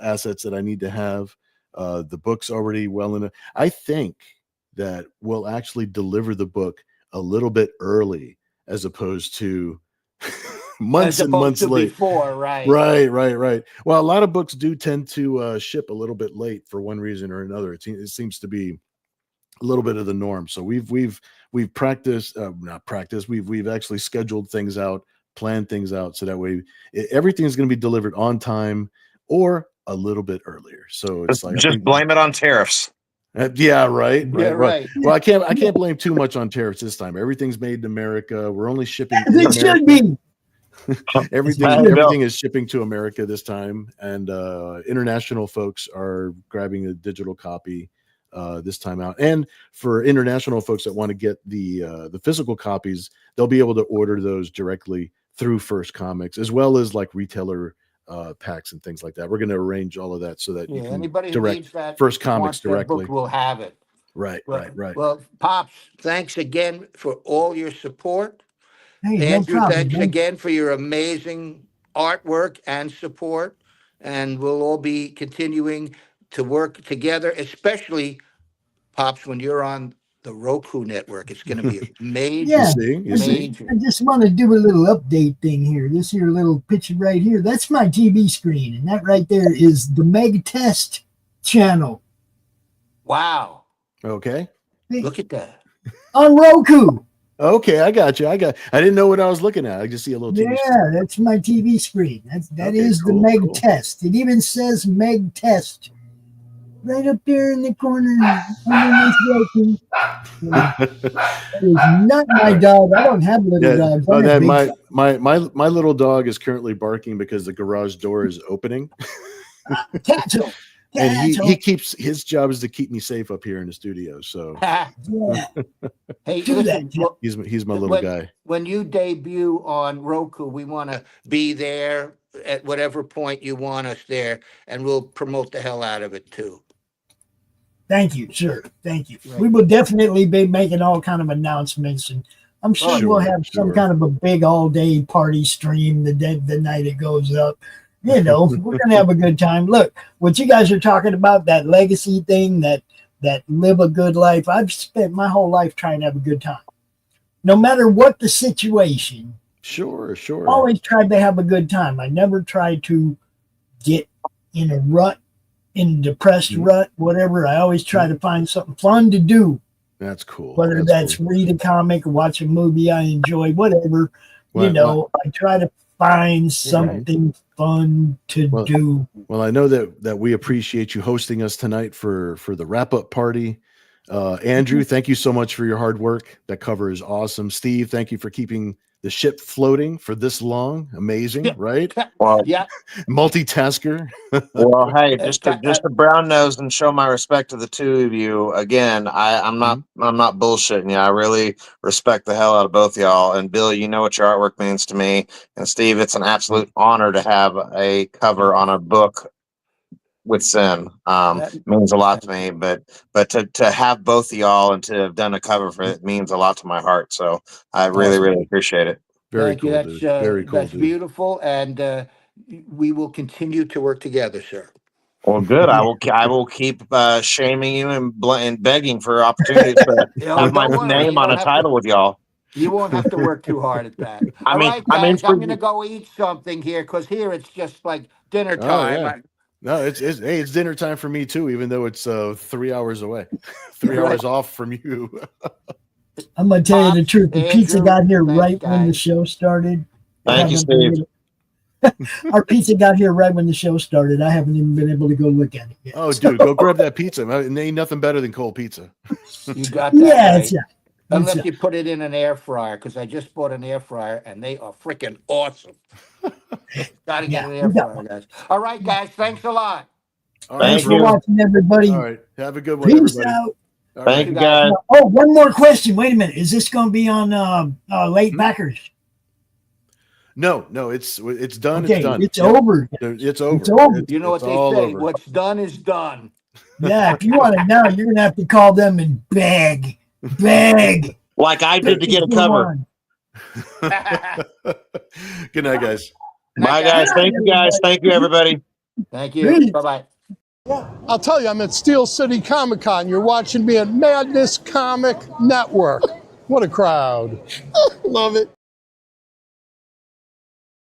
[SPEAKER 2] assets that I need to have. The book's already well in. I think that we'll actually deliver the book a little bit early, as opposed to months and months late.
[SPEAKER 3] Before, right?
[SPEAKER 2] Right. Well, a lot of books do tend to ship a little bit late for one reason or another. It seems to be a little bit of the norm. So we've practiced, not practiced. We've actually scheduled things out, planned things out, so that way everything's going to be delivered on time or a little bit earlier. So it's
[SPEAKER 4] just blame it on tariffs.
[SPEAKER 2] Yeah, right.
[SPEAKER 3] Right.
[SPEAKER 2] Well, I can't blame too much on tariffs this time. Everything's made in America. We're only shipping.
[SPEAKER 1] It should be.
[SPEAKER 2] Everything is shipping to America this time, and international folks are grabbing a digital copy this time out. And for international folks that want to get the physical copies, they'll be able to order those directly through First Comics, as well as like retailer packs and things like that. We're going to arrange all of that so that you can
[SPEAKER 3] anybody who
[SPEAKER 2] direct
[SPEAKER 3] needs that
[SPEAKER 2] First Comics directly.
[SPEAKER 3] Book will have it.
[SPEAKER 2] Right.
[SPEAKER 3] Well, Pops, thanks again for all your support.
[SPEAKER 1] Hey,
[SPEAKER 3] Andrew,
[SPEAKER 1] no problem,
[SPEAKER 3] thanks
[SPEAKER 1] man.
[SPEAKER 3] again for your amazing artwork and support. And we'll all be continuing to work together, especially, Pops, when you're on the Roku network. It's going to be major.
[SPEAKER 1] Yeah.
[SPEAKER 2] You see?
[SPEAKER 1] I just want to do a little update thing here. This here little picture right here, that's my TV screen. And that right there is the Meg Test channel.
[SPEAKER 3] Wow.
[SPEAKER 2] Okay.
[SPEAKER 3] Look at that.
[SPEAKER 1] On Roku.
[SPEAKER 2] Okay, I got you. I didn't know what I was looking at. I just see a little TV screen.
[SPEAKER 1] That's my TV screen. That is
[SPEAKER 2] cool,
[SPEAKER 1] the Meg
[SPEAKER 2] cool.
[SPEAKER 1] Test. It even says Meg Test right up there in the corner. That is not my dog. I don't have little dogs.
[SPEAKER 2] Oh, that my little dog is currently barking because the garage door is opening.
[SPEAKER 1] Cancel.
[SPEAKER 2] And
[SPEAKER 1] That's
[SPEAKER 2] he keeps, his job is to keep me safe up here in the studio. So
[SPEAKER 1] yeah.
[SPEAKER 3] Hey,
[SPEAKER 1] Do
[SPEAKER 3] listen,
[SPEAKER 1] that, Jeff.
[SPEAKER 2] he's my little guy.
[SPEAKER 3] when you debut on Roku, we want to be there at whatever point you want us there, and we'll promote the hell out of it too.
[SPEAKER 1] Thank you, sir. Thank you.
[SPEAKER 3] Right.
[SPEAKER 1] We will definitely be making all kind of announcements, and I'm sure we'll have some kind of a big all-day party stream the night it goes up. You know, we're gonna have a good time. Look, what you guys are talking about, that legacy thing, that live a good life. I've spent my whole life trying to have a good time, no matter what the situation.
[SPEAKER 2] Sure.
[SPEAKER 1] Always tried to have a good time. I never tried to get in a rut, in a depressed rut, whatever. I always try to find something fun to do.
[SPEAKER 2] That's cool.
[SPEAKER 1] Whether that's read a comic, watch a movie I enjoy, whatever. I try to find something fun to do.
[SPEAKER 2] Well, I know that we appreciate you hosting us tonight for the wrap-up party. Andrew, thank you so much for your hard work. That cover is awesome. Steve, thank you for keeping the ship floating for this long. Amazing, right?
[SPEAKER 4] Well,
[SPEAKER 3] yeah.
[SPEAKER 2] Multitasker.
[SPEAKER 4] Well, hey, just to brown nose and show my respect to the two of you. Again, I'm not bullshitting you. I really respect the hell out of both of y'all. And Bill, you know what your artwork means to me. And Steve, it's an absolute honor to have a cover on a book with ZEN. Means a lot to me. But to have both of y'all and to have done a cover for it means a lot to my heart. So I really appreciate it.
[SPEAKER 3] Thank you. That's very cool. That's beautiful, and we will continue to work together, sir.
[SPEAKER 4] Well, good. I will keep shaming you and begging for opportunities to have my name on a title with y'all.
[SPEAKER 3] You won't have to work too hard at that. All right, guys, I'm going to go eat something here because here it's just like dinner time.
[SPEAKER 2] Oh, yeah. No, it's dinner time for me too, even though it's 3 hours away, 3 hours off from you.
[SPEAKER 1] I'm gonna tell you the truth. The pizza got here right when the show started.
[SPEAKER 4] Thank you, Steve.
[SPEAKER 1] Our pizza got here right when the show started. I haven't even been able to go look at it yet.
[SPEAKER 2] Oh, dude, go grab that pizza. And ain't nothing better than cold pizza.
[SPEAKER 3] You got that?
[SPEAKER 1] Yeah,
[SPEAKER 3] unless you put it in an air fryer, because I just bought an air fryer and they are freaking awesome. Got to get an air fryer, guys. All right, guys. Thanks a lot.
[SPEAKER 1] Thanks for watching, everybody.
[SPEAKER 2] All right. Have a good one,
[SPEAKER 1] Peace
[SPEAKER 2] everybody.
[SPEAKER 1] out.
[SPEAKER 4] Thank you, guys.
[SPEAKER 1] Oh, one more question. Wait a minute. Is this going to be on late backers?
[SPEAKER 2] No, it's done.
[SPEAKER 1] Okay,
[SPEAKER 2] it's done.
[SPEAKER 1] It's over.
[SPEAKER 2] It's over.
[SPEAKER 1] It's over.
[SPEAKER 3] You know what they say? Over. What's done is done.
[SPEAKER 1] Yeah, if you want it now, you're going to have to call them and beg.
[SPEAKER 4] Like I did to get a cover.
[SPEAKER 2] Good night, guys.
[SPEAKER 4] Bye, guys. Thank you, guys. Thank you, everybody.
[SPEAKER 3] Thank you. Bye-bye.
[SPEAKER 5] I'll tell you, I'm at Steel City Comic Con. You're watching me at Madness Comic Network. What a crowd. Love it.